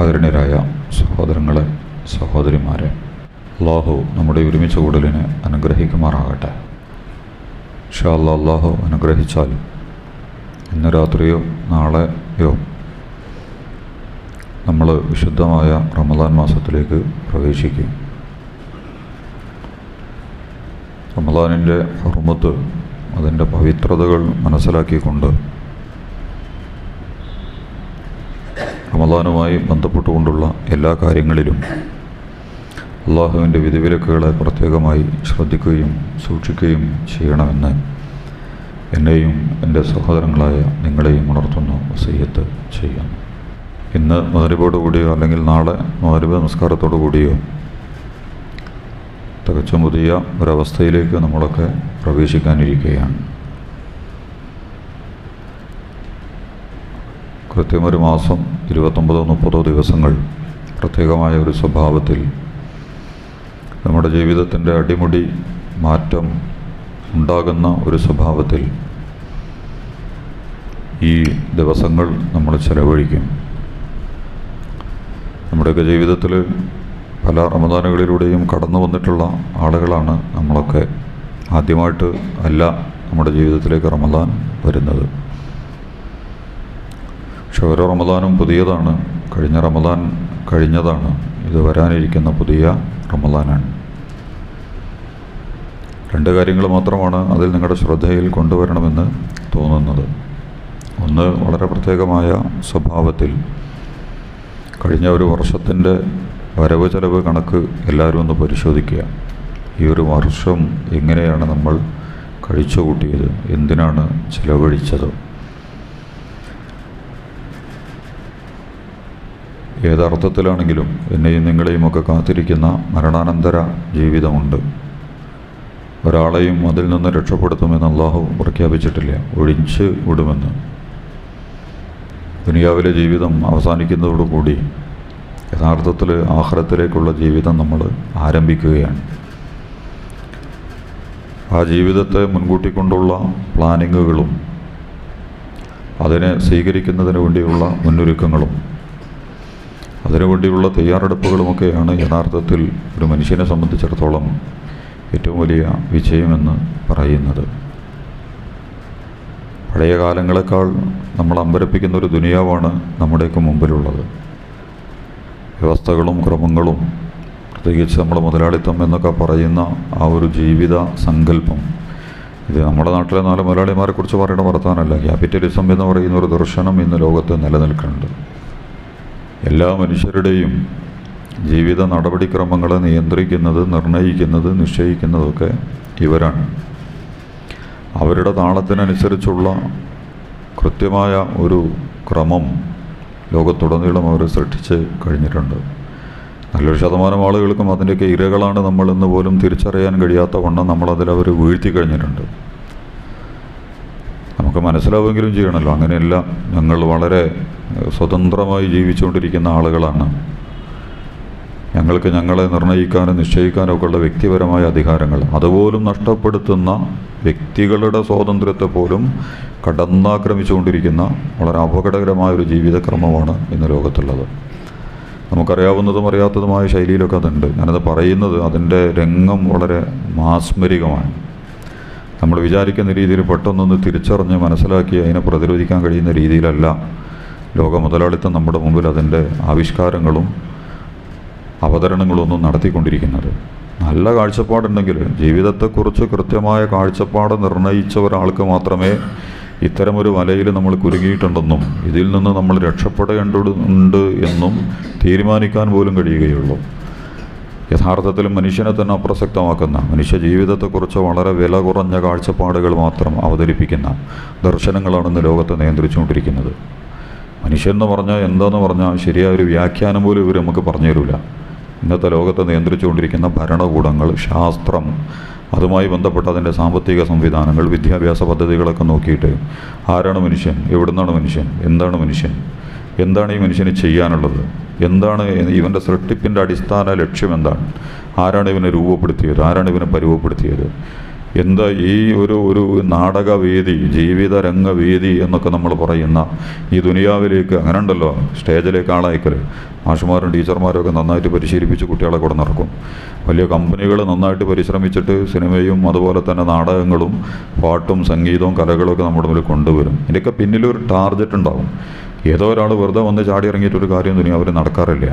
ആദരണീയരായ സഹോദരങ്ങളെ, സഹോദരിമാരെ, അള്ളാഹു നമ്മുടെ ഒരുമിച്ച് കൂടലിനെ അനുഗ്രഹിക്കുമാറാകട്ടെ. ഇൻഷാ അല്ലാഹ് അള്ളാഹു അനുഗ്രഹിച്ചാൽ ഇന്ന് രാത്രിയോ നാളെയോ നമ്മൾ വിശുദ്ധമായ റമദാൻ മാസത്തിലേക്ക് പ്രവേശിക്കും. റമദാനിൻ്റെ ഹുർമത്ത്, അതിൻ്റെ പവിത്രതകൾ മനസ്സിലാക്കിക്കൊണ്ട് റമദാനുമായി ബന്ധപ്പെട്ടുകൊണ്ടുള്ള എല്ലാ കാര്യങ്ങളിലും അള്ളാഹുവിൻ്റെ വിധിവിലക്കുകളെ പ്രത്യേകമായി ശ്രദ്ധിക്കുകയും സൂക്ഷിക്കുകയും ചെയ്യണമെന്ന് എന്നെയും എൻ്റെ സഹോദരങ്ങളായ നിങ്ങളെയും ഉണർത്തുന്ന വസിയ്യത്ത് ചെയ്യാം. ഇന്ന് മഗ്‌രിബോട് കൂടിയോ അല്ലെങ്കിൽ നാളെ മഗ്‌രിബ് നമസ്കാരത്തോടു കൂടിയോ തികച്ചും പുതിയ ഒരവസ്ഥയിലേക്ക് നമ്മളൊക്കെ പ്രവേശിക്കാനിരിക്കുകയാണ്. കൃത്യം ഒരു മാസം 29-30 ദിവസങ്ങൾ പ്രത്യേകമായ ഒരു സ്വഭാവത്തിൽ നമ്മുടെ ജീവിതത്തിൻ്റെ അടിമുടി മാറ്റം ഉണ്ടാകുന്ന ഒരു സ്വഭാവത്തിൽ ഈ ദിവസങ്ങൾ നമ്മൾ ചെലവഴിക്കും. നമ്മുടെയൊക്കെ ജീവിതത്തിൽ പല റമദാനുകളിലൂടെയും കടന്നു വന്നിട്ടുള്ള ആളുകളാണ് നമ്മളൊക്കെ. ആദ്യമായിട്ട് അല്ല നമ്മുടെ ജീവിതത്തിലേക്ക് റമദാൻ വരുന്നത്. പക്ഷെ ഓരോ റമദാനും പുതിയതാണ്. കഴിഞ്ഞ റമദാൻ കഴിഞ്ഞതാണ്, ഇത് വരാനിരിക്കുന്ന പുതിയ റമദാനാണ്. രണ്ട് കാര്യങ്ങൾ മാത്രമാണ് അതിൽ നിങ്ങളുടെ ശ്രദ്ധയിൽ കൊണ്ടുവരണമെന്ന് തോന്നുന്നത്. ഒന്ന്, വളരെ പ്രത്യേകമായ സ്വഭാവത്തിൽ കഴിഞ്ഞ ഒരു വർഷത്തിൻ്റെ വരവ് ചെലവ് കണക്ക് എല്ലാവരും ഒന്ന് പരിശോധിക്കുക. ഈ ഒരു വർഷം എങ്ങനെയാണ് നമ്മൾ കഴിച്ചു കൂട്ടിയത്, എന്തിനാണ് ചിലവഴിച്ചത്, ഏതർത്ഥത്തിലാണെങ്കിലും എന്നെയും നിങ്ങളെയും ഒക്കെ കാത്തിരിക്കുന്ന മരണാനന്തര ജീവിതമുണ്ട്. ഒരാളെയും അതിൽ നിന്ന് രക്ഷപ്പെടുത്തുമെന്ന് അള്ളാഹു പ്രഖ്യാപിച്ചിട്ടില്ല, ഒഴിച്ച് വിടുമെന്ന്. ദുനിയാവിലെ ജീവിതം അവസാനിക്കുന്നതോടുകൂടി യഥാർത്ഥത്തിൽ ആഖിറത്തിലേക്കുള്ള ജീവിതം നമ്മൾ ആരംഭിക്കുകയാണ്. ആ ജീവിതത്തെ മുൻകൂട്ടി കൊണ്ടുള്ള പ്ലാനിങ്ങുകളും അതിനെ സ്വീകരിക്കുന്നതിന് വേണ്ടിയുള്ള മുന്നൊരുക്കങ്ങളും അതിനുവേണ്ടിയുള്ള തയ്യാറെടുപ്പുകളുമൊക്കെയാണ് യഥാർത്ഥത്തിൽ ഒരു മനുഷ്യനെ സംബന്ധിച്ചിടത്തോളം ഏറ്റവും വലിയ വിജയമെന്ന് പറയുന്നത്. പഴയ കാലങ്ങളെക്കാൾ നമ്മൾ അമ്പരപ്പിക്കുന്ന ഒരു ദുനിയാവാണ് നമ്മുടെയൊക്കെ മുമ്പിലുള്ളത്. വ്യവസ്ഥകളും ക്രമങ്ങളും, പ്രത്യേകിച്ച് നമ്മൾ മുതലാളിത്തം എന്നൊക്കെ പറയുന്ന ആ ഒരു ജീവിത സങ്കല്പം, ഇത് നമ്മുടെ നാട്ടിലെ 4 മുതലാളിമാരെ കുറിച്ച് പറയുന്ന വർത്താനമല്ല. ക്യാപിറ്റലിസം എന്ന് പറയുന്ന ഒരു ദർശനം ഇന്ന് ലോകത്ത് നിലനിൽക്കുന്നുണ്ട്. എല്ലാ മനുഷ്യരുടെയും ജീവിത നടപടിക്രമങ്ങളെ നിയന്ത്രിക്കുന്നത്, നിർണ്ണയിക്കുന്നത്, നിശ്ചയിക്കുന്നതൊക്കെ ഇവരാണ്. അവരുടെ താളത്തിനനുസരിച്ചുള്ള കൃത്യമായ ഒരു ക്രമം ലോകത്തുടനീളം അവർ സൃഷ്ടിച്ച് കഴിഞ്ഞിട്ടുണ്ട്. നല്ലൊരു ശതമാനം ആളുകൾക്കും അതിൻ്റെയൊക്കെ ഇരകളാണ് നമ്മളെന്ന് പോലും തിരിച്ചറിയാൻ കഴിയാത്ത വണ്ണം നമ്മളതിലവർ വീഴ്ത്തി കഴിഞ്ഞിട്ടുണ്ട്. നമുക്ക് മനസ്സിലാവുമെങ്കിലും ചെയ്യണമല്ലോ. അങ്ങനെയല്ല, ഞങ്ങൾ വളരെ സ്വതന്ത്രമായി ജീവിച്ചുകൊണ്ടിരിക്കുന്ന ആളുകളാണ്. ഞങ്ങൾക്ക് ഞങ്ങളെ നിർണ്ണയിക്കാനും നിശ്ചയിക്കാനും ഒക്കെയുള്ള വ്യക്തിപരമായ അധികാരങ്ങൾ അതുപോലും നഷ്ടപ്പെടുത്തുന്ന വ്യക്തികളുടെ സ്വാതന്ത്ര്യത്തെ പോലും കടന്നാക്രമിച്ചുകൊണ്ടിരിക്കുന്ന വളരെ അപകടകരമായൊരു ജീവിതക്രമമാണ് ഇന്ന് ലോകത്തുള്ളത്. നമുക്കറിയാവുന്നതും അറിയാത്തതുമായ ശൈലിയിലൊക്കെ അതുണ്ട്. ഞാനത് പറയുന്നത് അതിൻ്റെ രംഗം വളരെ മാസ്മരികമാണ്. നമ്മൾ വിചാരിക്കുന്ന രീതിയിൽ പെട്ടെന്നൊന്ന് തിരിച്ചറിഞ്ഞ് മനസ്സിലാക്കി അതിനെ പ്രതിരോധിക്കാൻ കഴിയുന്ന രീതിയിലല്ല ലോക മുതലാളിത്തം നമ്മുടെ മുമ്പിൽ അതിൻ്റെ ആവിഷ്കാരങ്ങളും അവതരണങ്ങളൊന്നും നടത്തിക്കൊണ്ടിരിക്കുന്നത്. നല്ല കാഴ്ചപ്പാടുണ്ടെങ്കിൽ, ജീവിതത്തെക്കുറിച്ച് കൃത്യമായ കാഴ്ചപ്പാട് നിർണ്ണയിച്ച ഒരാൾക്ക് മാത്രമേ ഇത്തരമൊരു വലയിൽ നമ്മൾ കുരുങ്ങിയിട്ടുണ്ടെന്നും ഇതിൽ നിന്ന് നമ്മൾ രക്ഷപ്പെടേണ്ടതുണ്ട് എന്നും തീരുമാനിക്കാൻ പോലും കഴിയുകയുള്ളൂ. യഥാർത്ഥത്തിൽ മനുഷ്യനെ തന്നെ അപ്രസക്തമാക്കുന്ന, മനുഷ്യ ജീവിതത്തെക്കുറിച്ച് വളരെ വില കുറഞ്ഞ കാഴ്ചപ്പാടുകൾ മാത്രം അവതരിപ്പിക്കുന്ന ദർശനങ്ങളാണ് ഇന്ന് ലോകത്തെ നിയന്ത്രിച്ചുകൊണ്ടിരിക്കുന്നത്. മനുഷ്യൻ എന്ന് പറഞ്ഞാൽ എന്താണെന്ന് പറഞ്ഞാൽ ശരിയായൊരു വ്യാഖ്യാനം പോലും ഇവർ നമുക്ക് പറഞ്ഞു തരില്ല. ഇന്നത്തെ ലോകത്തെ നിയന്ത്രിച്ചുകൊണ്ടിരിക്കുന്ന ഭരണകൂടങ്ങൾ, ശാസ്ത്രം, അതുമായി ബന്ധപ്പെട്ട അതിൻ്റെ സാമ്പത്തിക സംവിധാനങ്ങൾ, വിദ്യാഭ്യാസ പദ്ധതികളൊക്കെ നോക്കിയിട്ട് ആരാണ് മനുഷ്യൻ, എവിടുന്നാണ് മനുഷ്യൻ, എന്താണ് മനുഷ്യൻ, എന്താണ് ഈ മനുഷ്യന് ചെയ്യാനുള്ളത്, എന്താണ് ഇവൻ്റെ സൃഷ്ടിപ്പിൻ്റെ അടിസ്ഥാന ലക്ഷ്യം, എന്താണ്, ആരാണ് ഇവനെ രൂപപ്പെടുത്തിയത്, ആരാണ് ഇവനെ പരുവപ്പെടുത്തിയത്, എന്താ ഈ ഒരു നാടകവേദി, ജീവിത രംഗവേദി എന്നൊക്കെ നമ്മൾ പറയുന്ന ഈ ദുനിയാവിലേക്ക്, അങ്ങനെ ഉണ്ടല്ലോ, സ്റ്റേജിലേക്ക് ആളയക്കൽ. മാഷുമാരും ടീച്ചർമാരും ഒക്കെ നന്നായിട്ട് പരിശീലിപ്പിച്ച് കുട്ടികളെ കൂടെ നടക്കും. വലിയ കമ്പനികൾ നന്നായിട്ട് പരിശ്രമിച്ചിട്ട് സിനിമയും അതുപോലെ തന്നെ നാടകങ്ങളും പാട്ടും സംഗീതവും കലകളും ഒക്കെ നമ്മുടെ മുന്നിൽ കൊണ്ടുവരും. ഇതിൻ്റെയൊക്കെ പിന്നിലൊരു ടാർഗറ്റ് ഉണ്ടാവും. ഏതോ ഒരാൾ വെറുതെ വന്ന് ചാടി ഇറങ്ങിയിട്ടൊരു കാര്യം അവർ നടക്കാറില്ല.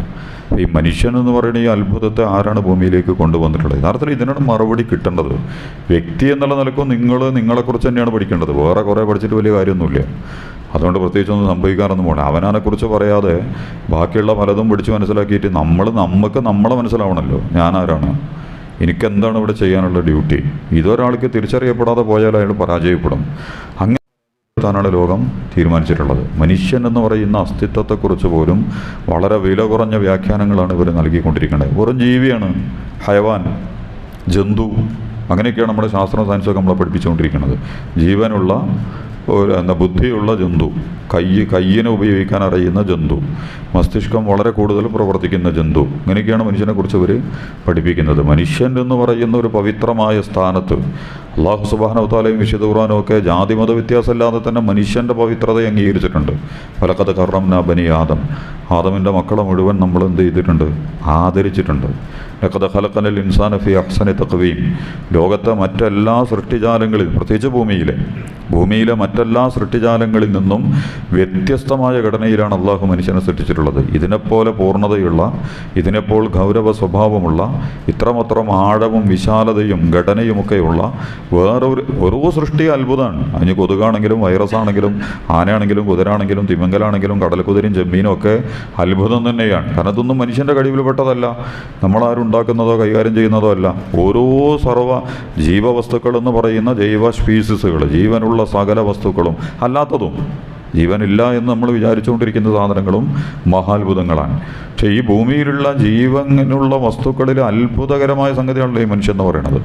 ഈ മനുഷ്യൻ എന്ന് പറയുന്ന ഈ അത്ഭുതത്തെ ആരാണ് ഭൂമിയിലേക്ക് കൊണ്ടുവന്നിട്ടുള്ളത്? യഥാർത്ഥത്തിൽ ഇതിനാണ് മറുപടി കിട്ടേണ്ടത്. വ്യക്തി എന്നുള്ള നിലക്കും നിങ്ങളെക്കുറിച്ച് തന്നെയാണ് പഠിക്കേണ്ടത്. വേറെ കുറേ പഠിച്ചിട്ട് വലിയ കാര്യമൊന്നുമില്ല. അതുകൊണ്ട് പ്രത്യേകിച്ചൊന്നും സംഭവിക്കാറൊന്നും പോകണം. അവനെക്കുറിച്ച് പറയാതെ ബാക്കിയുള്ള പലതും പിടിച്ച് മനസ്സിലാക്കിയിട്ട് നമുക്ക് നമ്മളെ മനസ്സിലാവണമല്ലോ. ഞാനാരാണ്, എനിക്കെന്താണ് ഇവിടെ ചെയ്യാനുള്ള ഡ്യൂട്ടി. ഇതൊരാൾക്ക് തിരിച്ചറിയപ്പെടാതെ പോയാൽ അയാൾ പരാജയപ്പെടും. അങ്ങനെ ാണ് ലോകം തീരുമാനിച്ചിട്ടുള്ളത്. മനുഷ്യൻ എന്ന് പറയുന്ന അസ്തിത്വത്തെക്കുറിച്ച് പോലും വളരെ വില കുറഞ്ഞ വ്യാഖ്യാനങ്ങളാണ് ഇവർ നൽകിക്കൊണ്ടിരിക്കുന്നത്. വെറും ജീവിയാണ്, ഹയവാൻ, ജന്തു, അങ്ങനെയൊക്കെയാണ് നമ്മുടെ ശാസ്ത്രം സയൻസൊക്കെ നമ്മളെ പഠിപ്പിച്ചുകൊണ്ടിരിക്കുന്നത്. ജീവനുള്ള ബുദ്ധിയുള്ള ജന്തു, കയ്യിനെ ഉപയോഗിക്കാൻ അറിയുന്ന ജന്തു, മസ്തിഷ്കം വളരെ കൂടുതൽ പ്രവർത്തിക്കുന്ന ജന്തു, ഇങ്ങനെയൊക്കെയാണ് മനുഷ്യനെക്കുറിച്ച് ഇവർ പഠിപ്പിക്കുന്നത്. മനുഷ്യൻ എന്ന് പറയുന്ന ഒരു പവിത്രമായ സ്ഥാനത്ത് അല്ലാഹു സുബ്ഹാനഹു വ തആലയും വിശുദ്ധ ഖുർആനും ഒക്കെ ജാതിമത വ്യത്യാസമില്ലാതെ തന്നെ മനുഷ്യൻ്റെ പവിത്രതയെ അംഗീകരിച്ചിട്ടുണ്ട്. ഫലഖദ് കറംനാ ബനി ആദം, ആദമിൻ്റെ മക്കളെ മുഴുവൻ നമ്മൾ എന്ത് ചെയ്തിട്ടുണ്ട്? ആദരിച്ചിട്ടുണ്ട്. ലഖദ് ഖലഖനൽ ഇൻസാന ഫീ അഹ്സനി തഖ്വീം, ലോകത്തെ മറ്റെല്ലാ സൃഷ്ടിജാലങ്ങളിൽ, പ്രത്യേകിച്ച് ഭൂമിയിലെ മറ്റെല്ലാ സൃഷ്ടിജാലങ്ങളിൽ നിന്നും വ്യത്യസ്തമായ ഘടനയിലാണ് അള്ളാഹു മനുഷ്യനെ സൃഷ്ടിച്ചിട്ടുള്ളത്. ഇതിനെപ്പോലെ പൂർണ്ണതയുള്ള, ഇതിനെപ്പോൾ ഗൗരവ സ്വഭാവമുള്ള, ഇത്രമാത്രം ആഴവും വിശാലതയും ഘടനയുമൊക്കെയുള്ള ഓരോ സൃഷ്ടി അത്ഭുതമാണ്. അതിന് കൊതുകാണെങ്കിലും വൈറസാണെങ്കിലും ആനയാണെങ്കിലും കുതിരാണെങ്കിലും തിമിംഗലാണെങ്കിലും കടൽക്കുതിരയും ചെമ്മീനും ഒക്കെ അത്ഭുതം തന്നെയാണ്. കാരണം ഇതൊന്നും മനുഷ്യൻ്റെ കഴിവിൽപ്പെട്ടതല്ല, നമ്മളാരും ഉണ്ടാക്കുന്നതോ കൈകാര്യം ചെയ്യുന്നതോ അല്ല. ഓരോ സർവ്വ ജീവവസ്തുക്കളെന്ന് പറയുന്ന ജൈവ സ്പീസീസുകൾ, ജീവനുള്ള സകല വസ്തുക്കളും അല്ലാത്തതും, ജീവനില്ല എന്ന് നമ്മൾ വിചാരിച്ചുകൊണ്ടിരിക്കുന്ന സാധനങ്ങളും മഹാത്ഭുതങ്ങളാണ്. പക്ഷേ ഈ ഭൂമിയിലുള്ള ജീവനുള്ള വസ്തുക്കളിൽ അത്ഭുതകരമായ സംഗതിയാണല്ലോ ഈ മനുഷ്യൻ എന്ന് പറയുന്നത്.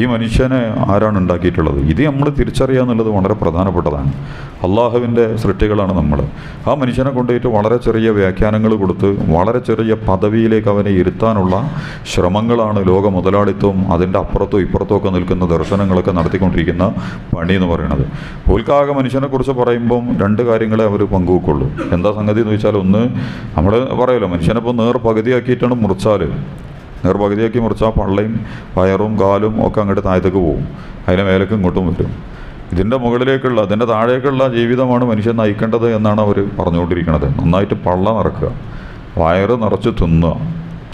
ഈ മനുഷ്യനെ ആരാണ് ഉണ്ടാക്കിയിട്ടുള്ളത്? ഇത് നമ്മൾ തിരിച്ചറിയുക എന്നുള്ളത് വളരെ പ്രധാനപ്പെട്ടതാണ്. അള്ളാഹുവിൻ്റെ സൃഷ്ടികളാണ് നമ്മൾ. ആ മനുഷ്യനെ കൊണ്ടുപോയിട്ട് വളരെ ചെറിയ വ്യാഖ്യാനങ്ങൾ കൊടുത്ത് വളരെ ചെറിയ പദവിയിലേക്ക് അവനെ ഇരുത്താനുള്ള ശ്രമങ്ങളാണ് ലോക മുതലാളിത്തവും അതിൻ്റെ അപ്പുറത്തും ഇപ്പുറത്തും ഒക്കെ നിൽക്കുന്ന ദർശനങ്ങളൊക്കെ നടത്തിക്കൊണ്ടിരിക്കുന്ന പണി എന്ന് പറയുന്നത്. ഉൽക്കാക മനുഷ്യനെക്കുറിച്ച് പറയുമ്പം രണ്ട് കാര്യങ്ങളെ അവർ പങ്കുവെക്കുള്ളൂ. എന്താ സംഗതി എന്ന് ചോദിച്ചാൽ, ഒന്ന്, നമ്മൾ പറയുമല്ലോ മനുഷ്യനിപ്പോൾ നേർപകുതിയാക്കിയിട്ടാണ് നേർപകുതിയാക്കി മുറിച്ചാൽ പള്ളയും വയറും കാലും ഒക്കെ അങ്ങോട്ട് താഴത്തേക്ക് പോകും, അതിന് മേലേക്ക് ഇങ്ങോട്ടും വരും. ഇതിൻ്റെ മുകളിലേക്കുള്ള, ഇതിൻ്റെ താഴേക്കുള്ള ജീവിതമാണ് മനുഷ്യൻ നയിക്കേണ്ടത് എന്നാണ് അവർ പറഞ്ഞുകൊണ്ടിരിക്കുന്നത്. നന്നായിട്ട് പള്ള നിറക്കുക, വയറ് നിറച്ച്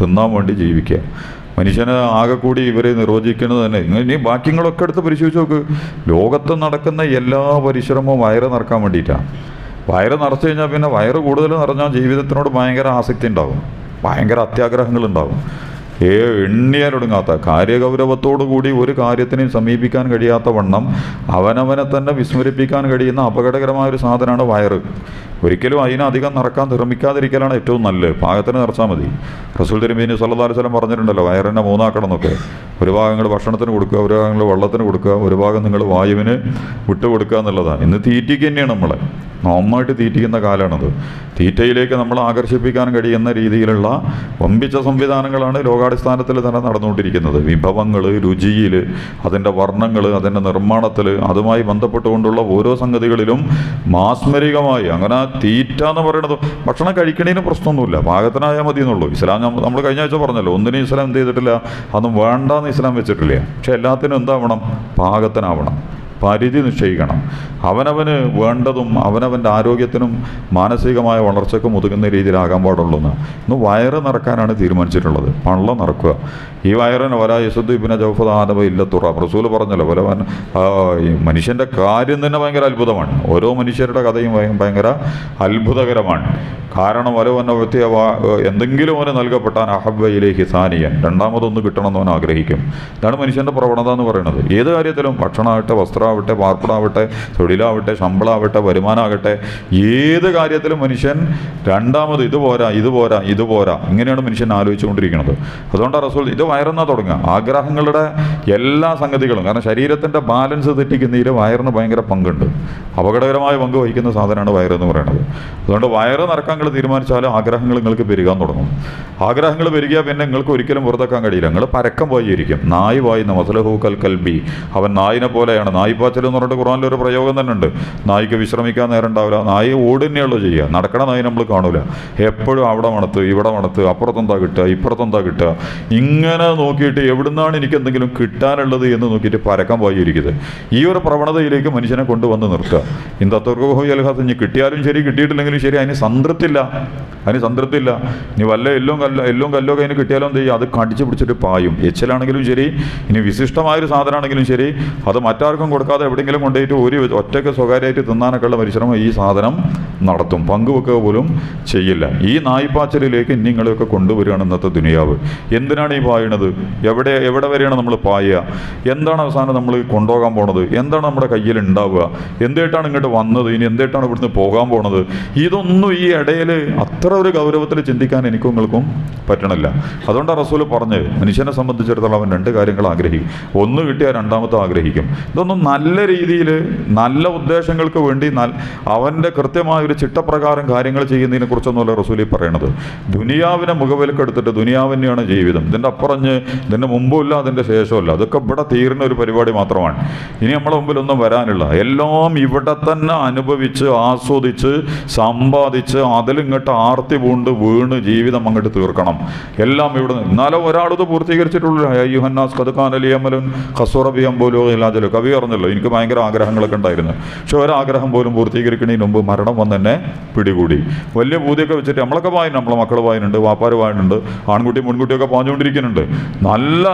തിന്നാൻ വേണ്ടി ജീവിക്കുക. മനുഷ്യന് ആകെ കൂടി ഇവരെ നിർവചിക്കുന്നത് തന്നെ, ഇനി ബാക്കിങ്ങളൊക്കെ എടുത്ത് പരിശോധിച്ച് നോക്ക്. ലോകത്ത് നടക്കുന്ന എല്ലാ പരിശ്രമവും വയറ് നിറക്കാൻ വേണ്ടിയിട്ടാണ്. വയറ് നിറച്ച് കഴിഞ്ഞാൽ പിന്നെ വയറ് കൂടുതൽ നിറഞ്ഞാൽ ജീവിതത്തിനോട് ഭയങ്കര ആസക്തി ഉണ്ടാവും, ഭയങ്കര അത്യാഗ്രഹങ്ങളുണ്ടാവും. എണ്ണിയാലൊടുങ്ങാത്ത കാര്യഗൗരവത്തോടു കൂടി ഒരു കാര്യത്തിനെയും സമീപിക്കാൻ കഴിയാത്ത വണ്ണം അവനവനെ തന്നെ വിസ്മരിപ്പിക്കാൻ കഴിയുന്ന അപകടകരമായൊരു സാധനമാണ് വയറ്. ഒരിക്കലും അതിനധികം നിറക്കാൻ നിർമ്മിക്കാതിരിക്കലാണ് ഏറ്റവും നല്ലത്. പാകത്തിന് നിറച്ചാൽ മതി. റസൂൽ തിരുമേനി സല്ലല്ലാഹു അലൈഹി വസല്ലം പറഞ്ഞിട്ടുണ്ടല്ലോ, വയറിനെ മൂന്നാക്കണം എന്നൊക്കെ. ഒരു ഭാഗങ്ങൾ ഭക്ഷണത്തിന് കൊടുക്കുക, ഒരു ഭാഗങ്ങൾ വെള്ളത്തിന് കൊടുക്കുക, ഒരു ഭാഗം നിങ്ങൾ വായുവിന് വിട്ടുകൊടുക്കുക എന്നുള്ളതാണ്. ഇന്ന് തീറ്റിക്ക് തന്നെയാണ് നമ്മളെ നന്നായിട്ട് തീറ്റിക്കുന്ന കാലമാണത്. തീറ്റയിലേക്ക് നമ്മൾ ആകർഷിപ്പിക്കാൻ കഴിയുന്ന രീതിയിലുള്ള വമ്പിച്ച സംവിധാനങ്ങളാണ് ലോകാടിസ്ഥാനത്തിൽ തന്നെ നടന്നുകൊണ്ടിരിക്കുന്നത്. വിഭവങ്ങൾ, രുചിയിൽ, അതിൻ്റെ വർണ്ണങ്ങൾ, അതിൻ്റെ നിർമ്മാണത്തിൽ, അതുമായി ബന്ധപ്പെട്ടുകൊണ്ടുള്ള ഓരോ സംഗതികളിലും മാസ്മരികമായി അങ്ങനെ തീറ്റ എന്ന് പറയുന്നത്, ഭക്ഷണം കഴിക്കണതിന് പ്രശ്നമൊന്നുമില്ല, പാകത്തിനായാൽ മതി എന്നുള്ളൂ. ഇസ്ലാം നമ്മൾ കഴിഞ്ഞ ആഴ്ച പറഞ്ഞല്ലോ, ഒന്നിനും ഇസ്ലാം എന്ത് ചെയ്തിട്ടില്ല, അതൊന്നും വേണ്ടാന്ന് ഇസ്ലാം വെച്ചിട്ടില്ല. പക്ഷെ എല്ലാത്തിനും എന്താവണം? പാകത്തിനാവണം, പരിധി നിശ്ചയിക്കണം. അവനവന് വേണ്ടതും അവനവൻ്റെ ആരോഗ്യത്തിനും മാനസികമായ വളർച്ചയ്ക്കും ഒതുങ്ങുന്ന രീതിയിലാകാൻ പാടുള്ളൂന്ന്. ഇന്ന് വയറ് നിറക്കാനാണ് തീരുമാനിച്ചിട്ടുള്ളത്, പള്ള നിറക്കുക. ഈ വയറിന് വല യസുദ്ദു ഇബ്ന ജൗഫദ് ആദമ ഇല്ലത്തുറ, റസൂൽ പറഞ്ഞല്ലോ, ഈ മനുഷ്യൻ്റെ കാര്യം തന്നെ ഭയങ്കര അത്ഭുതമാണ്. ഓരോ മനുഷ്യരുടെ കഥയും ഭയങ്കര അത്ഭുതകരമാണ്. കാരണം എന്തെങ്കിലും അവന് നൽകപ്പെട്ടാൻ അഹബ്ബയിലേക്ക് സാനിയൻ, രണ്ടാമതൊന്ന് കിട്ടണമെന്ന് അവൻ ആഗ്രഹിക്കും. ഇതാണ് മനുഷ്യൻ്റെ പ്രവണത എന്ന് പറയുന്നത്. ഏത് കാര്യത്തിലും, ഭക്ഷണമാകട്ടെ, വസ്ത്രമാകട്ടെ, വീടാവട്ടെ, പാർപ്പിടാവട്ടെ, തൊഴിലാവട്ടെ, ശമ്പളമാവട്ടെ, വരുമാനമാകട്ടെ, ഏത് കാര്യത്തിലും മനുഷ്യൻ രണ്ടാമത് ഇത് പോരാ, ഇത് പോരാ, ഇത് പോരാ, ഇങ്ങനെയാണ് മനുഷ്യൻ ആലോചിച്ചുകൊണ്ടിരിക്കുന്നത്. അതുകൊണ്ടാണ് റസൂൽ ഇത് വയറെന്നാ തുടങ്ങുക. ആഗ്രഹങ്ങളുടെ എല്ലാ സംഗതികളും, കാരണം ശരീരത്തിൻ്റെ ബാലൻസ് തെറ്റിക്കുന്നതിൽ വയറിന് ഭയങ്കര പങ്കുണ്ട്. അപകടകരമായ പങ്ക് വഹിക്കുന്ന സാധനമാണ് വയറെന്ന് പറയുന്നത്. അതുകൊണ്ട് വയറ് നിറക്കാൻ നിങ്ങൾ തീരുമാനിച്ചാലും ആഗ്രഹങ്ങൾ നിങ്ങൾക്ക് പെരുകാൻ തുടങ്ങും. ആഗ്രഹങ്ങൾ പെരുകിയാൽ പിന്നെ നിങ്ങൾക്ക് ഒരിക്കലും പുറത്തേക്കാൻ കഴിയില്ല. നിങ്ങൾ പരക്കം പോയിരിക്കും. നായ് വായുന്ന മസലഹു കൽ കൽബി, അവൻ നായിനെ പോലെയാണ്. നായിപ്പാച്ചൽ എന്ന് പറഞ്ഞിട്ട് ഖുർആനിലൊരു പ്രയോഗം തന്നെ ഉണ്ട്. നായിക്ക് വിശ്രമിക്കാൻ നേരം ഉണ്ടാവില്ല. നായി ഓടുന്നേയുള്ളൂ ചെയ്യുക, നടക്കണ നായി നമ്മൾ കാണൂല. എപ്പോഴും അവിടെ മണത്ത്, ഇവിടെ മണത്ത്, അപ്പുറത്തെന്താ കിട്ടുക, ഇപ്പുറത്തെന്താ കിട്ടുക, ഇങ്ങനെ നോക്കിയിട്ട് എവിടുന്നാണ് എനിക്ക് എന്തെങ്കിലും കിട്ടാനുള്ളത് എന്ന് നോക്കിയിട്ട് പരക്കം പോയിരിക്കുന്നത്. ഈ ഒരു പ്രവണതയിലേക്ക് മനുഷ്യനെ കൊണ്ടുവന്ന് നിർത്തുക. ഇനി കിട്ടിയാലും ശരി, കിട്ടിയിട്ടില്ലെങ്കിലും ശരി, അതിന് സംതൃപ്തിയില്ല. ഇനി വല്ല എല്ലും കല്ലോ അതിന് കിട്ടിയാലും എന്ത് ചെയ്യും, അത് കടിച്ചു പിടിച്ചിട്ട് പായും. എച്ചിലാണെങ്കിലും ശരി, ഇനി വിശിഷ്ടമായൊരു സാധനമാണെങ്കിലും ശരി, അത് മറ്റാർക്കും കൊടുക്കാതെ എവിടെയെങ്കിലും കൊണ്ടുപോയിട്ട് ഒരു ഒറ്റയ്ക്ക് സ്വകാര്യമായിട്ട് തിന്നാനൊക്കെയുള്ള പരിശ്രമം ഈ സാധനം നടത്തും. പങ്കുവെക്കുക പോലും ചെയ്യില്ല. ഈ നായ്പാച്ചലിലേക്ക് നിങ്ങളെയൊക്കെ കൊണ്ടുവരികയാണ് ഇന്നത്തെ ദുനിയാവ്. എന്തിനാണ് ഈ പായണത്? എവിടെ വരെയാണ് നമ്മൾ പായുക? എന്താണ് അവസാനം നമ്മൾ കൊണ്ടുപോകാൻ പോണത്? എന്താണ് നമ്മുടെ കയ്യിൽ ഉണ്ടാവുക? എന്തായിട്ടാണ് ഇങ്ങോട്ട് വന്നത്? ഇനി എന്തായിട്ടാണ് ഇവിടുന്ന് പോകാൻ പോണത്? ഇതൊന്നും ഈ ഇടയിൽ അത്ര ഒരു ഗൗരവത്തിൽ ചിന്തിക്കാൻ എനിക്കും നിങ്ങൾക്കും പറ്റണില്ല. അതുകൊണ്ടാണ് റസൂല് പറഞ്ഞത്, മനുഷ്യനെ സംബന്ധിച്ചിടത്തോളം അവൻ രണ്ട് കാര്യങ്ങൾ ആഗ്രഹിക്കും. ഒന്ന് കിട്ടിയാൽ രണ്ടാമത്തെ ആഗ്രഹിക്കും. ഇതൊന്നും നല്ല രീതിയിൽ നല്ല ഉദ്ദേശങ്ങൾക്ക് വേണ്ടി അവൻ്റെ കൃത്യമായൊരു ചിട്ടപ്രകാരം കാര്യങ്ങൾ ചെയ്യുന്നതിനെ കുറിച്ചൊന്നുമല്ല റസൂലി പറയണത്. ദുനിയാവിനെ മുഖവിലക്കെടുത്തിട്ട് ദുനിയാവിനെയാണ് ജീവിതം, ഇതിൻ്റെ അപ്പുറഞ്ഞ് ഇതിൻ്റെ മുമ്പുമില്ല, അതിൻ്റെ ശേഷമല്ല, അതൊക്കെ ഇവിടെ തീരുന്ന ഒരു പരിപാടി മാത്രമാണ്. ഇനി നമ്മളെ മുമ്പിലൊന്നും വരാനില്ല. എല്ലാം ഇവിടെ തന്നെ അനുഭവിച്ച് ആസ്വദിച്ച് സമ്പാദിച്ച് അതിലിങ്ങോട്ട് ആർത്തി പൂണ്ട് വീണ് ജീവിതം അങ്ങോട്ട് തീർക്കണം. എല്ലാം ഇവിടെ നിന്ന്. എന്നാലും ഒരാളത് പൂർത്തീകരിച്ചിട്ടുള്ളൂ. യുഹന്നാസ് കതുക്കാനലിയമലും ഖസുറബിയം പോലും ഇല്ലാജല്ലോ. കവി പറഞ്ഞല്ലോ, എനിക്ക് ഭയങ്കര ആഗ്രഹങ്ങളൊക്കെ ഉണ്ടായിരുന്നു, പക്ഷെ ഒരാഗ്രഹം പോലും പൂർത്തീകരിക്കുന്നതിന് മുമ്പ് മരണം വന്ന് തന്നെ പിടികൂടി. വലിയ ബൂതിയൊക്കെ വെച്ചിട്ട് നമ്മളൊക്കെ വായന, നമ്മളെ മക്കൾ വായനുണ്ട്, വാപ്പാർ വായനുണ്ട്, ആൺകുട്ടി മുൻകുട്ടിയൊക്കെ പാഞ്ഞുകൊണ്ടിരിക്കുന്നുണ്ട്. നല്ല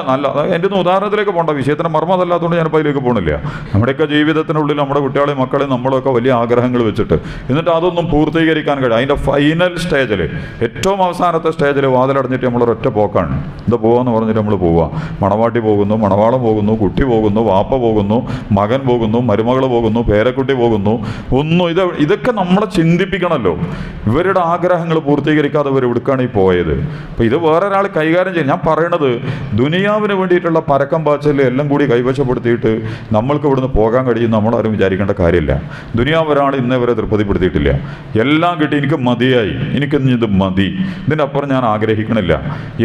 എൻ്റെ ഒന്ന് ഉദാഹരണത്തിലേക്ക് പോകേണ്ട, വിഷയത്തിന് മർമ്മം അതല്ലാത്തതുകൊണ്ട് ഞാനിപ്പോൾ അതിലേക്ക് പോകണില്ല. നമ്മുടെയൊക്കെ ജീവിതത്തിനുള്ളിൽ നമ്മുടെ കുട്ടികളെയും മക്കളെയും നമ്മളൊക്കെ വലിയ ആഗ്രഹങ്ങൾ വെച്ചിട്ട് എന്നിട്ട് അതൊന്നും പൂർത്തീകരിക്കാൻ കഴിയും. അതിൻ്റെ ഫൈനൽ സ്റ്റേജിൽ, ഏറ്റവും അവസാനത്തെ സ്റ്റേജിൽ വാതിലടഞ്ഞിട്ട് നമ്മളൊരൊറ്റ പോക്കാണ്. ഇത് പോകാമെന്ന് പറഞ്ഞിട്ട് നമ്മൾ പോവുക. മണവാട്ടി പോകുന്നു, മണവാളം പോകുന്നു, കുട്ടി പോകുന്നു, വാപ്പ പോകുന്നു, മകൻ പോകുന്നു, മരുമകൾ പോകുന്നു, പേരക്കുട്ടി പോകുന്നു. ഇതൊക്കെ നമ്മളെ ചിന്തിപ്പിക്കണമല്ലോ. ഇവരുടെ ആഗ്രഹങ്ങൾ പൂർത്തീകരിക്കാതെ ഇവർ എവിടുക്കാണ് ഈ പോയത്? അപ്പോൾ ഇത് വേറൊരാൾ കൈകാര്യം ചെയ്യും. ഞാൻ പറയണത്, ദുനിയാവിന് വേണ്ടിയിട്ടുള്ള പരക്കം പാച്ചല് എല്ലാം കൂടി കൈവശപ്പെടുത്തിയിട്ട് നമ്മൾക്ക് ഇവിടുന്ന് പോകാൻ കഴിയും നമ്മളാരും വിചാരിക്കേണ്ട കാര്യമില്ല. ദുനിയാവ് ഒരാൾ ഇന്നേ വരെ തൃപ്തിപ്പെടുത്തിയിട്ടില്ല. എല്ലാം കിട്ടി, എനിക്ക് മതിയായി, എനിക്കിത് മതി, ഇതിൻ്റെ അപ്പുറം ഞാൻ ആഗ്രഹിക്കണില്ല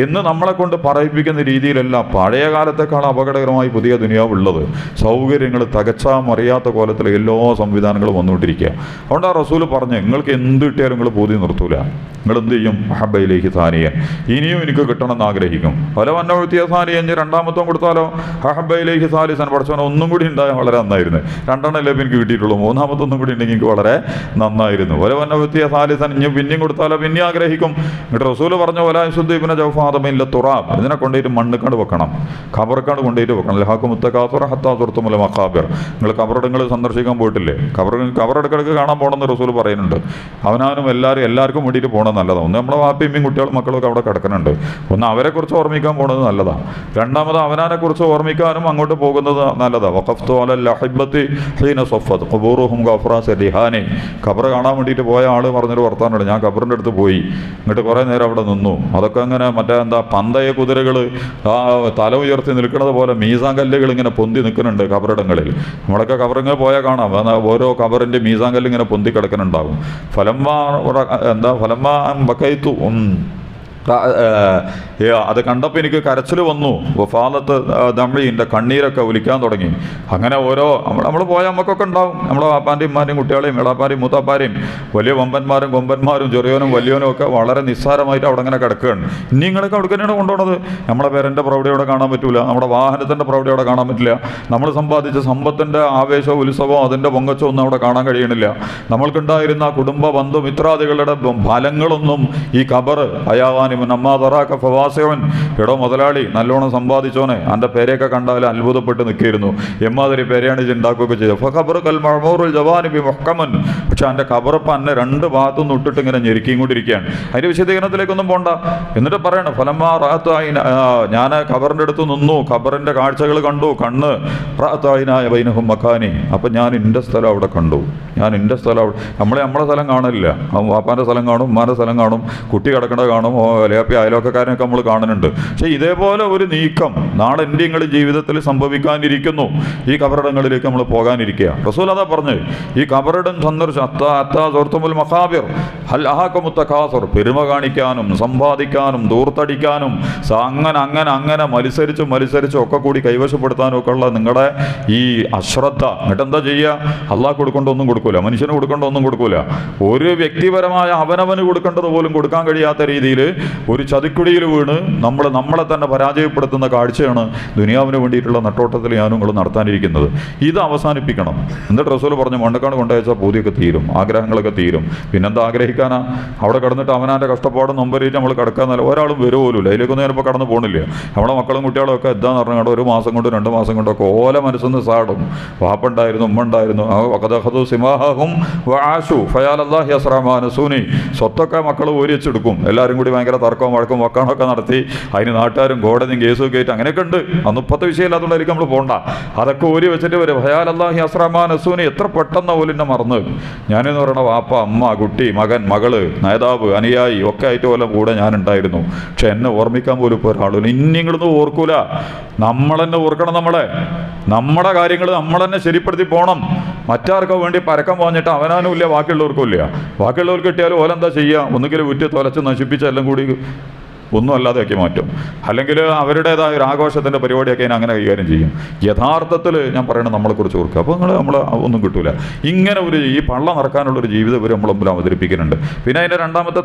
എന്ന് നമ്മളെ കൊണ്ട് പറയിപ്പിക്കുന്ന രീതിയിലല്ല പഴയ കാലത്തേക്കാൾ അപകടകരമായി പുതിയ ദുനിയാവ് ഉള്ളത്. സൗകര്യങ്ങൾ തകച്ചാൽ മറിയാത്ത കോലത്തിൽ എല്ലാ സംവിധാനങ്ങളും വന്നുകൊണ്ടിരിക്കുക. അതുകൊണ്ട് ആ റസൂല് പറഞ്ഞ്, നിങ്ങൾക്ക് എന്ത് കിട്ടിയാലും നിങ്ങൾ പൂതി നിർത്തൂല. നിങ്ങൾ എന്ത് ചെയ്യും? ഹബയിലേക്ക് സാനിയൻ, ഇനിയും എനിക്ക് കിട്ടണമെന്ന് ആഗ്രഹിക്കും. പല വന്നവഴ്ത്തിയ സാനിയൻ രണ്ടാമത്തോ കൊടുത്താലോ ഹബയിലേക്ക് സാലിസൻ പഠിച്ചവനെ ഒന്നും കൂടി ഉണ്ടായാൽ വളരെ നന്നായിരുന്നു. രണ്ടെണ്ണല്ലേ എനിക്ക് കിട്ടിയിട്ടുള്ളൂ, മൂന്നാമത്തൊന്നും കൂടി ഉണ്ടെങ്കിൽ എനിക്ക് വളരെ നന്നായിരുന്നു. പല വന്നവഴ്ത്തിയ സാലിസൻ ഇനി പിന്നെയും കൊടുത്താലോ പിന്നെ ആഗ്രഹിക്കും. എന്നിട്ട് റസൂല് പറഞ്ഞ വലാസുദ്ദീപിനെ ജൗഫാദമില്ല തുറാബ്, ഇതിനെ കൊണ്ടുപോയിട്ട് മണ്ണിക്കാണ്ട് വെക്കണം, ഖബർക്കാണ്ട് കൊണ്ടുപോയിട്ട് വെക്കണം. ലഹാക്കു മുത്തക്കാത്തുറ ഹത്താ തുർത്തുമുല മഖാബിർ. നിങ്ങൾ ഖബറിടങ്ങൾ സന്ദർശിക്കാൻ പോയിട്ടില്ലേ? ഖബറിടക്കിടക്ക് കാണാൻ പോകണമെന്ന് റസൂല് പറയുന്നുണ്ട്. അവനാനും എല്ലാവർക്കും വേണ്ടിയിട്ട് പോകണം നല്ലതാണ്. ഒന്ന് നമ്മളെ വാപ്പയും കുട്ടികളും മക്കളൊക്കെ അവിടെ കിടക്കുന്നുണ്ട്. ഒന്ന് അവരെക്കുറിച്ച് ഓർമ്മിക്കാൻ പോകുന്നത് നല്ലതാണ്. രണ്ടാമത് അവനാനെ കുറിച്ച് ഓർമ്മിക്കാനും അങ്ങോട്ട് പോകുന്നത് നല്ലതാണ്. വഖഫ്തു അലൽ അഹിബ്ബത്തി ഹീന സഫത്ത് ഖുബൂറുഹും ഗഫറാസ റിഹാനി. ഖബർ കാണാൻ വേണ്ടിയിട്ട് പോയ ആൾ പറഞ്ഞൊരു വർത്താനുണ്ട്. ഞാൻ ഖബറിൻ്റെ അടുത്ത് പോയി, എന്നിട്ട് കുറേ നേരം അവിടെ നിന്നു. അതൊക്കെ അങ്ങനെ മറ്റേ പന്തയ കുതിരകൾ തല ഉയർത്തി നിൽക്കുന്നത് പോലെ മീസാൻ കല്ലുകൾ ഇങ്ങനെ പൊന്തി നിൽക്കുന്നുണ്ട് ഖബറിടങ്ങളിൽ. നമ്മളൊക്കെ ഖബറിങ്ങനെ പോയാൽ കാണാം, ഓരോ ഖബറിൻ്റെ മീസാൻ കല്ല് ഇങ്ങനെ പൊന്തി കിടക്കുന്നുണ്ടാവും. ഫലമ്മ ബക്കൈത്തു, അത് കണ്ടപ്പോൾ എനിക്ക് കരച്ചിൽ വന്നു. വഫാലത്ത് ദംഴി, എൻ്റെ കണ്ണീരൊക്കെ ഒലിക്കാൻ തുടങ്ങി. അങ്ങനെ ഓരോ നമ്മൾ പോയ നമുക്കൊക്കെ ഉണ്ടാവും. നമ്മളെ വാപ്പാൻ്റെയും ഉമ്മാൻ്റെയും കുട്ടികളെയും ഇളാപ്പാരെയും മൂത്താപ്പാരെയും വലിയ വമ്പന്മാരും കൊമ്പന്മാരും ചെറിയോനും വലിയോനും ഒക്കെ വളരെ നിസ്സാരമായിട്ട് അവിടെ അങ്ങനെ കിടക്കുകയാണ്. ഇനി നിങ്ങളൊക്കെ അവിടെ തന്നെയാണ് കൊണ്ടുപോകുന്നത്. നമ്മളെ പേരൻ്റെ പ്രൗഢി അവിടെ കാണാൻ പറ്റില്ല, നമ്മുടെ വാഹനത്തിൻ്റെ പ്രൗഢി അവിടെ കാണാൻ പറ്റില്ല, നമ്മൾ സമ്പാദിച്ച സമ്പത്തിൻ്റെ ആവേശവും ഉത്സവവും അതിൻ്റെ പൊങ്കച്ചോ ഒന്നും അവിടെ കാണാൻ കഴിയണില്ല. നമ്മൾക്കുണ്ടായിരുന്ന കുടുംബ ബന്ധു മിത്രാദികളുടെ ഫലങ്ങളൊന്നും ഈ ഖബർ അയാവാൻ മഗ്നാനിമുൻ അമ്മാ ദറാക ഫവാസിഉൻ. എടോ മുതലാളി, നല്ലോണം സമ്പാദിച്ചോനെ, എൻ്റെ പേരെയൊക്കെ കണ്ടാൽ അത്ഭുതപ്പെട്ട് നിൽക്കിയിരുന്നു, എമ്മാതിരി പേരെയാണ് ഇത് ഉണ്ടാക്കുകയൊക്കെ ചെയ്തത്. ഫഖബറുൽ മഅമൂറുൽ ജവാനിബി മുഹ്കമൻ. പക്ഷെ എൻ്റെ ഖബറപ്പം എന്നെ രണ്ട് ഭാഗത്തുനിന്ന് ഇട്ടിട്ട് ഇങ്ങനെ ഞെരുക്കിയും കൊണ്ടിരിക്കുകയാണ്. അതിൻ്റെ വിശദീകരണത്തിലേക്കൊന്നും പോണ്ട. എന്നിട്ട് പറയണം, ഫലമാ റാത്തായിന, ഞാൻ ഖബറിൻ്റെ അടുത്ത് നിന്നു, ഖബറിൻ്റെ കാഴ്ചകൾ കണ്ടു, കണ്ണ് റാത്തായിനായ ബൈനഹും മക്കാനി. അപ്പം ഞാൻ എൻ്റെ സ്ഥലം അവിടെ കണ്ടു, ഞാൻ എൻ്റെ സ്ഥലം അവിടെ. നമ്മളെ സ്ഥലം കാണില്ല, വാപ്പാൻ്റെ സ്ഥലം കാണും, ഉമ്മാൻ്റെ സ്ഥലം കാണും, കുട്ടി കിടക്കണത് കാണും, ലേപ്പി അയലോക്കാരനൊക്കെ നമ്മൾ കാണുന്നുണ്ട്. പക്ഷേ ഇതേപോലെ ഒരു നീക്കം നാളെ എൻ്റെ നിങ്ങളുടെ ജീവിതത്തിൽ സംഭവിക്കാനിരിക്കുന്നു. ഈ ഖബറിടങ്ങളിലേക്ക് നമ്മൾ പോകാനിരിക്കുക. റസൂൽ അതാ പറഞ്ഞ്, ഈ ഖബറിടം സന്ദർശിൽ മഖാബിർ ഹൽ അഹാകുമുത്ത കാസർ, പെരുമ കാണിക്കാനും സമ്പാദിക്കാനും ദൂർത്തടിക്കാനും അങ്ങനെ അങ്ങനെ അങ്ങനെ മത്സരിച്ചും ഒക്കെ കൂടി കൈവശപ്പെടുത്താനും ഒക്കെ ഉള്ള നിങ്ങളുടെ ഈ അശ്രദ്ധ. എന്നിട്ട് എന്താ ചെയ്യുക? അള്ളാഹ് കൊടുക്കേണ്ട ഒന്നും കൊടുക്കൂല, മനുഷ്യന് കൊടുക്കേണ്ട ഒന്നും കൊടുക്കൂല. ഒരു വ്യക്തിപരമായ അവനവന് കൊടുക്കേണ്ടത് പോലും കൊടുക്കാൻ കഴിയാത്ത രീതിയിൽ ഒരു ചതിക്കുടിയിൽ വീണ് നമ്മളെ തന്നെ പരാജയപ്പെടുത്തുന്ന കാഴ്ചയാണ് ദുനിയാവിന് വേണ്ടിയിട്ടുള്ള നെട്ടോട്ടത്തിൽ ഞാനും നിങ്ങൾ നടത്താനിരിക്കുന്നത്. ഇത് അവസാനിപ്പിക്കണം. എന്നിട്ട് റസൂൽ പറഞ്ഞു, മണ്ണക്കാണ് കൊണ്ടുവച്ചാൽ പൂതിയൊക്കെ തീരും, ആഗ്രഹങ്ങളൊക്കെ തീരും. പിന്നെന്താ ആഗ്രഹിക്കാനാ? അവിടെ കിടന്നിട്ട് അവനാൻ്റെ കഷ്ടപ്പാടും നൊമ്പരിയിട്ട് നമ്മൾ കിടക്കാന്നല്ല, ഒരാളും വരുപോലുമില്ല. അതിലേക്കൊന്നും ഞാനിപ്പോൾ കടന്നു പോകുന്നില്ല. നമ്മുടെ മക്കളും കുട്ടികളും ഒക്കെ എന്താന്ന് പറഞ്ഞാൽ ഒരു മാസം കൊണ്ട് 2 മാസം കൊണ്ടൊക്കെ ഓല മനസ്സെന്ന് സാടും. വാപ്പുണ്ടായിരുന്നു, ഉമ്മ ഉണ്ടായിരുന്നു, സിമാഹും വാഷു ഫയാലല്ലാഹി അസ്റാമാനസൂനി. സ്വത്തൊക്കെ മക്കൾ ഓരി വെച്ചെടുക്കും. എല്ലാവരും കൂടി ഭയങ്കര തർക്കവും വഴക്കും വക്കാണൊക്കെ നടത്തി അതിന് നാട്ടുകാരും കോടതിയും കേസും ഒക്കെ ആയിട്ട് അങ്ങനെയൊക്കെ ഉണ്ട്. അന്ന് 30 വിഷയമില്ലാത്തതുകൊണ്ടായിരിക്കും നമ്മൾ പോകണ്ട. അതൊക്കെ ഓരി വെച്ചിട്ട് വരും. ഫയാലല്ലാഹി അസ്റാമാനസൂനി. എത്ര പെട്ടെന്ന് ഓലിൻ്റെ മറന്ന്. ഞാനെന്ന് പറയണ വാപ്പ, അമ്മ, കുട്ടി, മകൻ, മകള്, നേതാവ്, അനുയായി ഒക്കെ ആയിട്ട് പോലെ കൂടെ ഞാനുണ്ടായിരുന്നു. പക്ഷെ എന്നെ ഓർമ്മിക്കാൻ പോലും ഇപ്പോൾ ഒരാളില്ല. ഇനിങ്ങളൊന്നും ഓർക്കൂല. നമ്മളെന്നെ ഓർക്കണം. നമ്മുടെ കാര്യങ്ങൾ നമ്മൾ തന്നെ ശരിപ്പെടുത്തി പോകണം. മറ്റാർക്കോ വേണ്ടി പരക്കം പോഞ്ഞിട്ട് അവനാനും ഇല്ല, ബാക്കിയുള്ളവർക്കും ഇല്ല. ബാക്കിയുള്ളവർക്ക് കിട്ടിയാലും ഓലെന്താ ചെയ്യുക? ഒന്നുകിൽ വിറ്റ് തൊലച്ച് നശിപ്പിച്ച് എല്ലാം കൂടി ഒന്നും അല്ലാതെയൊക്കെ മാറ്റും. അല്ലെങ്കിൽ അവരുടേതായ ഒരു ആഘോഷത്തിൻ്റെ പരിപാടിയൊക്കെ ഞാൻ അങ്ങനെ കൈകാര്യം ചെയ്യും. യഥാർത്ഥത്തിൽ ഞാൻ പറയണത് നമ്മളെക്കുറിച്ച് ഓർക്കുക. അപ്പോൾ നമ്മൾ ഒന്നും കിട്ടൂല. ഇങ്ങനെ ഈ പള്ള നടക്കാനുള്ളൊരു ജീവിതം ഇവർ നമ്മളെ മുമ്പിൽ അവതരിപ്പിക്കുന്നുണ്ട്. പിന്നെ അതിൻ്റെ രണ്ടാമത്തെ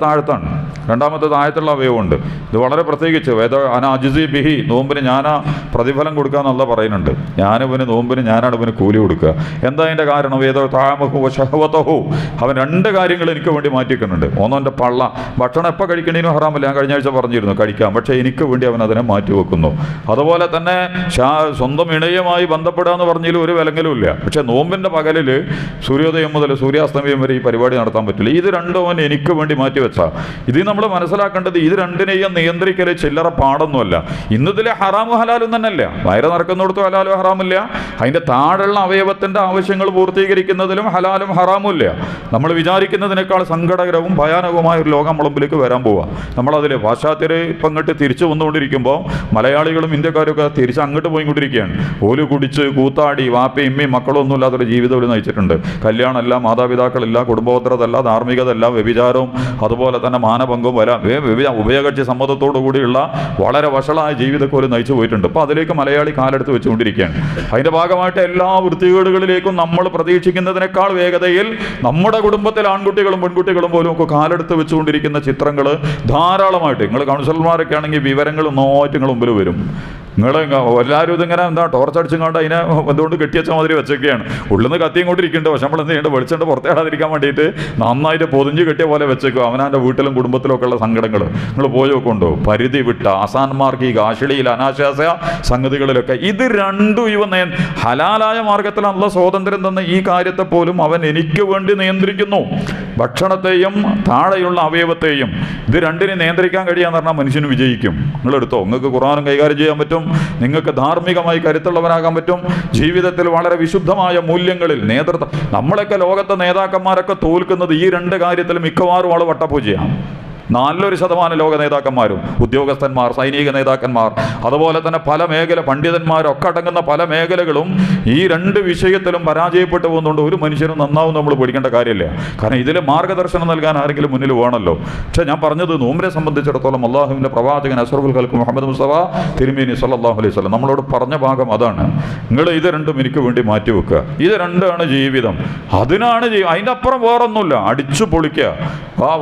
താഴത്തുള്ള അവയവമുണ്ട്. ഇത് വളരെ പ്രത്യേകിച്ച് അനാജിസി ബിഹി, നോമ്പിന് ഞാനാ പ്രതിഫലം കൊടുക്കുക എന്നുള്ള പറയുന്നുണ്ട്. ഞാനിവന് നോമ്പിന് ഞാനാണ് ഇവന് കൂലി കൊടുക്കുക. എന്താ അതിൻ്റെ കാരണം? വേദോ താമഹു ഷഹവതഹു, അവൻ 2 കാര്യങ്ങൾ എനിക്ക് വേണ്ടി മാറ്റിക്കുന്നുണ്ട്. ഒന്നെൻ്റെ പള്ള. ഭക്ഷണം എപ്പോൾ കഴിക്കണേനും ഹറാമല്ല, ഞാൻ കഴിഞ്ഞ ആഴ്ച പറഞ്ഞിരുന്നു, കഴിക്കാം. പക്ഷേ എനിക്ക് വേണ്ടി അവൻ അതിനെ മാറ്റിവെക്കുന്നു. അതുപോലെ തന്നെ സ്വന്തം ഇണയുമായി ബന്ധപ്പെടുക എന്ന് പറഞ്ഞാൽ ഒരു വിലങ്ങലും ഇല്ല. പക്ഷെ നോമ്പിൻ്റെ പകലിൽ സൂര്യോദയം മുതൽ സൂര്യാസ്തമയം വരെ ഈ പരിപാടി നടത്താൻ പറ്റില്ല. ഇത് രണ്ടും അവൻ എനിക്ക് വേണ്ടി മാറ്റിവെച്ചാൽ. ഇത് നമ്മൾ മനസ്സിലാക്കേണ്ടത്, ഇത് രണ്ടിനെയും നിയന്ത്രിക്കൽ ചില്ലറ പാടൊന്നുമല്ല. ഇന്നതിലെ ഹറാമും ഹലാലും തന്നെയല്ല. വയറ് നടക്കുന്നിടത്തും ഹലാലും ഹറാമില്ല. അതിൻ്റെ താഴെയുള്ള അവയവത്തിൻ്റെ ആവശ്യങ്ങൾ പൂർത്തീകരിക്കുന്നതിലും ഹലാലും ഹറാമും ഇല്ല. നമ്മൾ വിചാരിക്കുന്നതിനേക്കാൾ സങ്കടകരവും ഭയാനകവുമായ ഒരു ലോകം മുമ്പിലേക്ക് വരാൻ പോവുക. നമ്മളതിൽ പാശ്ചാത്യ ഇപ്പം അങ്ങോട്ട് തിരിച്ചു വന്നുകൊണ്ടിരിക്കുമ്പോൾ മലയാളികളും ഇന്ത്യക്കാരൊക്കെ തിരിച്ച് അങ്ങോട്ട് പോയിക്കൊണ്ടിരിക്കുകയാണ്. ഓല് കുടിച്ച് കൂത്താടി വാപ്പയും ഇമ്മയും മക്കളും ഒന്നും ഇല്ലാത്തൊരു ജീവിതം നയിച്ചിട്ടുണ്ട്. കല്യാണമല്ല, മാതാപിതാക്കളില്ല, കുടുംബോത്തരതല്ല, ധാർമ്മികതല്ല, വ്യഭിചാരവും അതുപോലെ തന്നെ മാനഭംഗവും ഉഭയകക്ഷി സമ്മതത്തോടു കൂടിയുള്ള വളരെ വഷളായ ജീവിതമൊക്കെ ഒരു നയിച്ചു പോയിട്ടുണ്ട്. അപ്പോൾ അതിലേക്ക് മലയാളി കാലെടുത്ത് വെച്ചുകൊണ്ടിരിക്കുകയാണ്. അതിൻ്റെ ഭാഗമായിട്ട് എല്ലാ വൃത്തികേടുകളിലേക്കും നമ്മൾ പ്രതീക്ഷിക്കുന്നതിനേക്കാൾ വേഗതയിൽ നമ്മുടെ കുടുംബത്തിൽ ആൺകുട്ടികളും പെൺകുട്ടികളും പോലും ഒക്കെ കാലെടുത്ത് വെച്ചുകൊണ്ടിരിക്കുന്ന ചിത്രങ്ങൾ ധാരാളമായിട്ട്. നിങ്ങൾ കൗൺസിലർമാരൊക്കെ ആണെങ്കിൽ വിവരങ്ങളും നോറ്റ് നിങ്ങൾ മുമ്പിൽ വരും. എല്ലാവരും ഇതിങ്ങനെ ടോർച്ചടിച്ചും കൊണ്ട് അതിനെ എന്തുകൊണ്ട് കെട്ടിയച്ച മാതിരി വെച്ചൊക്കെയാണ്. ഉള്ളിൽ നിന്ന് കത്തിയും കൊണ്ടിരിക്കുന്നുണ്ട്. പക്ഷെ നമ്മൾ എന്ത് ചെയ്യേണ്ടത്? വെളിച്ചെണ്ട് പുറത്തേടാതിരിക്കാൻ വേണ്ടിയിട്ട് നന്നായിട്ട് പൊതിഞ്ഞ് കെട്ടിയ പോലെ വെച്ചേക്കും. അവനാൻ്റെ വീട്ടിലും കുടുംബത്തിലും ഒക്കെ ഉള്ള സങ്കടങ്ങൾ നിങ്ങൾ പോയി വെക്കുണ്ടോ? പരിധി വിട്ട ആസാൻമാർഗിക അശ്ലീല അനാശാസ്യ സംഗതികളിലൊക്കെ ഇത് രണ്ടും ഹലാലായ മാർഗത്തിൽ നല്ല സ്വാതന്ത്ര്യം തന്ന ഈ കാര്യത്തെ പോലും അവൻ എനിക്ക് വേണ്ടി നിയന്ത്രിക്കുന്നു. ഭക്ഷണത്തെയും താഴെയുള്ള അവയവത്തെയും ഇത് രണ്ടിനെ നിയന്ത്രിക്കാൻ കഴിയാന്ന് പറഞ്ഞാൽ മനുഷ്യന് വിജയിക്കും. നിങ്ങളെടുത്തോ, നിങ്ങൾക്ക് ഖുർആനും കൈകാര്യം ചെയ്യാൻ പറ്റും, നിങ്ങൾക്ക് ധാർമ്മികമായി കരുത്തുള്ളവരാകാൻ പറ്റും, ജീവിതത്തിൽ വളരെ വിശുദ്ധമായ മൂല്യങ്ങളിൽ നേതൃത്വം. നമ്മളൊക്കെ ലോകത്തെ നേതാക്കന്മാരൊക്കെ തോൽക്കുന്നത് ഈ 2 കാര്യത്തിൽ മിക്കവാറും ആൾ വട്ടപ്പൂജയാണ്. 4% ലോക നേതാക്കന്മാരും ഉദ്യോഗസ്ഥന്മാർ, സൈനിക നേതാക്കന്മാർ, അതുപോലെ തന്നെ പല പണ്ഡിതന്മാരൊക്കെ അടങ്ങുന്ന പല മേഖലകളും ഈ 2 വിഷയത്തിലും പരാജയപ്പെട്ടു പോകുന്നുണ്ട്. ഒരു മനുഷ്യനും നന്നാവും നമ്മൾ പേടിക്കേണ്ട കാര്യമില്ല. കാരണം ഇതിൽ മാർഗദർശനം നൽകാൻ ആരെങ്കിലും മുന്നിൽ വേണമല്ലോ. പക്ഷേ ഞാൻ പറഞ്ഞത് നോമ്പിനെ സംബന്ധിച്ചിടത്തോളം അള്ളാഹുവിൻ്റെ പ്രവാചകൻ അഷ്റഫുൽ ഖൽഖ് മുഹമ്മദ് മുസ്തഫ തിരുമേനി സല്ലല്ലാഹു അലൈഹി വസല്ലം നമ്മളോട് പറഞ്ഞ ഭാഗം അതാണ്. നിങ്ങൾ ഇത് രണ്ടും എനിക്ക് വേണ്ടി മാറ്റിവെക്കുക. ഇത് രണ്ടാണ് ജീവിതം. അതിനാണ് അതിൻ്റെ അപ്പുറം വേറൊന്നുമില്ല. അടിച്ചു പൊളിക്കുക.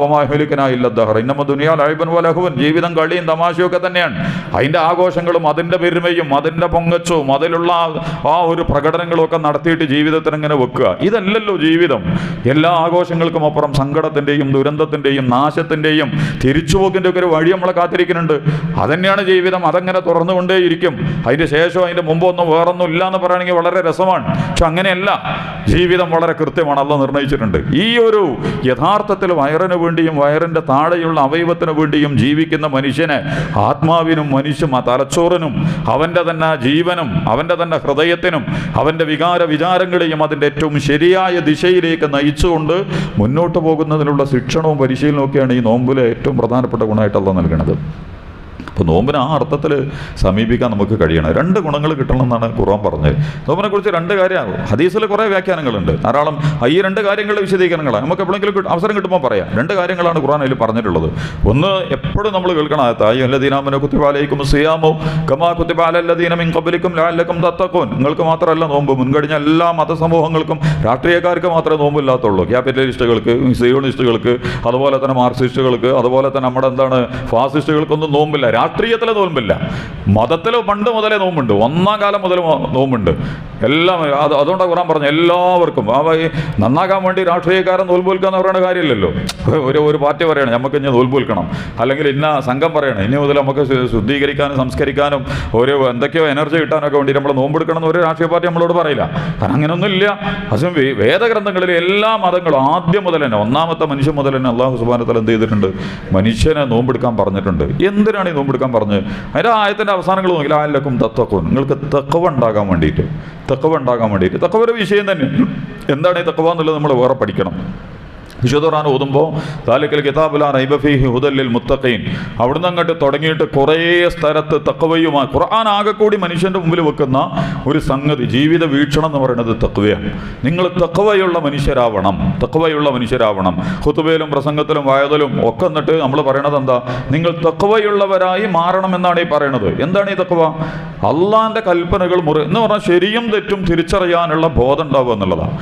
വമാ ഹുലികനാ ഇല്ല ദഹ്റ, ഇന്നമ ദുനിയാ ലഅബുൻ വലഹുവൻ, ജീവിതം കളിയും തമാശയൊക്കെ തന്നെയാണ്. അതിൻ്റെ ആഘോഷങ്ങളും അതിൻ്റെ പെരുമയും അതിൻ്റെ പൊങ്ങച്ചവും അതിലുള്ള ആ ഒരു പ്രകടനങ്ങളും ഒക്കെ നടത്തിയിട്ട് ജീവിതത്തിന് ഇങ്ങനെ വെക്കുക. ഇതല്ലല്ലോ ജീവിതം. എല്ലാ ആഘോഷങ്ങൾക്കും അപ്പുറം സങ്കടത്തിൻ്റെയും ദുരന്തത്തിൻ്റെയും നാശത്തിൻ്റെയും തിരിച്ചുപോക്കിൻ്റെ ഒക്കെ ഒരു വഴി നമ്മളെ കാത്തിരിക്കുന്നുണ്ട്. അതന്നെയാണ് ജീവിതം. അതങ്ങനെ തുറന്നുകൊണ്ടേയിരിക്കും. അതിൻ്റെ ശേഷം അതിൻ്റെ മുമ്പൊന്നും വേറൊന്നും ഇല്ല എന്ന് പറയുകയാണെങ്കിൽ വളരെ രസമാണ്. പക്ഷെ അങ്ങനെയല്ല. ജീവിതം വളരെ കൃത്യമാണ്, അല്ലാഹ് നിർണ്ണയിച്ചിട്ടുണ്ട്. ഈ ഒരു യഥാർത്ഥത്തിൽ വയറിന് വേണ്ടിയും വയറിൻ്റെ താഴെയുള്ള അവയവത്തിന് വേണ്ടിയും ജീവിക്കുന്ന മനുഷ്യനെ ആത്മാവിനും തലച്ചോറിനും അവൻ്റെ തന്നെ ജീവനും അവൻ്റെ തന്നെ ഹൃദയത്തിനും അവൻ്റെ വിചാരങ്ങളെയും അതിൻ്റെ ഏറ്റവും ശരിയായ ദിശയിലേക്ക് നയിച്ചുകൊണ്ട് മുന്നോട്ട് പോകുന്നതിനുള്ള ശിക്ഷണവും പരിശീലനവും ഒക്കെയാണ് ഈ നോമ്പിലെ ഏറ്റവും പ്രധാനപ്പെട്ട ഗുണമായിട്ട് അല്ലാഹ് നൽകുന്നത്. അപ്പോൾ നോമ്പിനെ ആ അർത്ഥത്തിൽ സമീപിക്കാൻ നമുക്ക് കഴിയണം. 2 ഗുണങ്ങൾ കിട്ടണമെന്നാണ് ഖുർആൻ പറഞ്ഞത്. നോമ്പിനെ കുറിച്ച് 2 കാര്യം ഹദീസിൽ കുറേ വ്യാഖ്യാനങ്ങളുണ്ട്, ധാരാളം. ഈ 2 കാര്യങ്ങളുടെ വിശദീകരണങ്ങളാണ് നമുക്ക് എപ്പോഴെങ്കിലും അവസരം കിട്ടുമ്പോൾ പറയാം. 2 കാര്യങ്ങളാണ് ഖുർആൻ അതിൽ പറഞ്ഞിട്ടുള്ളത്. ഒന്ന്, എപ്പോഴും നമ്മൾ കേൾക്കണം, അയ്യുഹല്ലദീന കുത്തിബ അലൈക്കുമുസ് സിയാമു കമാ കുത്തിബ അലല്ലദീന മിൻ ഖബ്ലിക്കും ലഅല്ലക്കും തത്തഖൂൻ. നിങ്ങൾക്ക് മാത്രമല്ല നോമ്പ്, മുൻകഴിഞ്ഞ എല്ലാ മതസമൂഹങ്ങൾക്കും രാഷ്ട്രീയക്കാർക്ക് മാത്രമേ നോമ്പില്ലാത്തുള്ളൂ. ക്യാപിറ്റലിസ്റ്റുകൾക്ക്, സിയോണിസ്റ്റുകൾക്ക്, അതുപോലെ തന്നെ മാർക്സിസ്റ്റുകൾക്ക്, അതുപോലെ തന്നെ നമ്മുടെ ഫാസിസ്റ്റുകൾക്കൊന്നും നോമ്പില്ല. രാഷ്ട്രീയത്തിലെ നോമ്പില്ല, മതത്തിൽ പണ്ട് മുതലേ നോമ്പുണ്ട്, 1ാം കാലം മുതൽ നോമ്പുണ്ട്. എല്ലാം അതുകൊണ്ടാണ് ഖുർആൻ പറഞ്ഞു എല്ലാവർക്കും. നന്നാക്കാൻ വേണ്ടി രാഷ്ട്രീയക്കാരൻ നോൽപൊൽക്കുക എന്ന് പറയുന്ന കാര്യമില്ലല്ലോ. ഒരു പാർട്ടി പറയണം നമുക്ക് ഇനി നോൽപൊൽക്കണം, അല്ലെങ്കിൽ ഇന്ന സംഘം പറയണം ഇനി മുതൽ നമുക്ക് ശുദ്ധീകരിക്കാനും സംസ്കരിക്കാനും ഒരു എന്തൊക്കെയോ എനർജി കിട്ടാനൊക്കെ വേണ്ടി നമ്മൾ നോമ്പെടുക്കണം എന്ന് ഒരു രാഷ്ട്രീയ പാർട്ടി നമ്മളോട് പറയില്ല. കാരണം അങ്ങനെയൊന്നും ഇല്ല. പക്ഷേ വേദഗ്രന്ഥങ്ങളിൽ എല്ലാ മതങ്ങളും ആദ്യം മുതൽ തന്നെ, 1ാമത്തെ മനുഷ്യൻ മുതൽ തന്നെ അല്ലാഹു സുബ്ഹാനഹു വ തആല എന്ത് ചെയ്തിട്ടുണ്ട്? മനുഷ്യനെ നോമ്പെടുക്കാൻ പറഞ്ഞിട്ടുണ്ട്. എന്തിനാണ് ഈ നോമ്പെടുക്കാൻ പറഞ്ഞത്? അതിൻ്റെ ആയത്തിൻ്റെ അവസാനങ്ങൾ നോക്കി ലഅല്ലക്കും തത്തഖൂൻ, നിങ്ങൾക്ക് തഖ്വ ഉണ്ടാകാൻ വേണ്ടിയിട്ട്. തഖ്വ ഒരു വിഷയം തന്നെ. എന്താണ് ഈ തഖ്വ എന്നുള്ളത് നമ്മൾ വേറെ പഠിക്കണം. വിശുദ്ധ ഖുർആൻ ഓതുമ്പോൾ ദാലിക്കൽ കിതാബു ലാ റൈബ ഫീഹി ഹുദൽ ലിൽ മുത്തഖീൻ, അവിടുന്ന് അങ്ങോട്ട് തുടങ്ങിയിട്ട് കുറേ സ്ഥലത്ത് തഖ്വയുമായി ഖുർആൻ ആകെ കൂടി മനുഷ്യൻ്റെ മുമ്പിൽ വെക്കുന്ന ഒരു സംഗതി, ജീവിത വീക്ഷണം എന്ന് പറയുന്നത് തഖ്വയാണ്. നിങ്ങൾ തഖ്വയുള്ള മനുഷ്യരാവണം. ഖുതുബയിലും പ്രസംഗത്തിലും വയതിലും ഒക്കെ എന്നിട്ട് നമ്മൾ പറയണത് എന്താ? നിങ്ങൾ തഖ്വയുള്ളവരായി മാറണം എന്നാണ് ഈ പറയണത്. എന്താണ് ഈ തഖ്വ? അള്ളാഹിൻ്റെ കൽപ്പനകൾ എന്ന് പറഞ്ഞാൽ ശരിയും തെറ്റും തിരിച്ചറിയാനുള്ള ബോധം ഉണ്ടാവുക എന്നുള്ളതാണ്.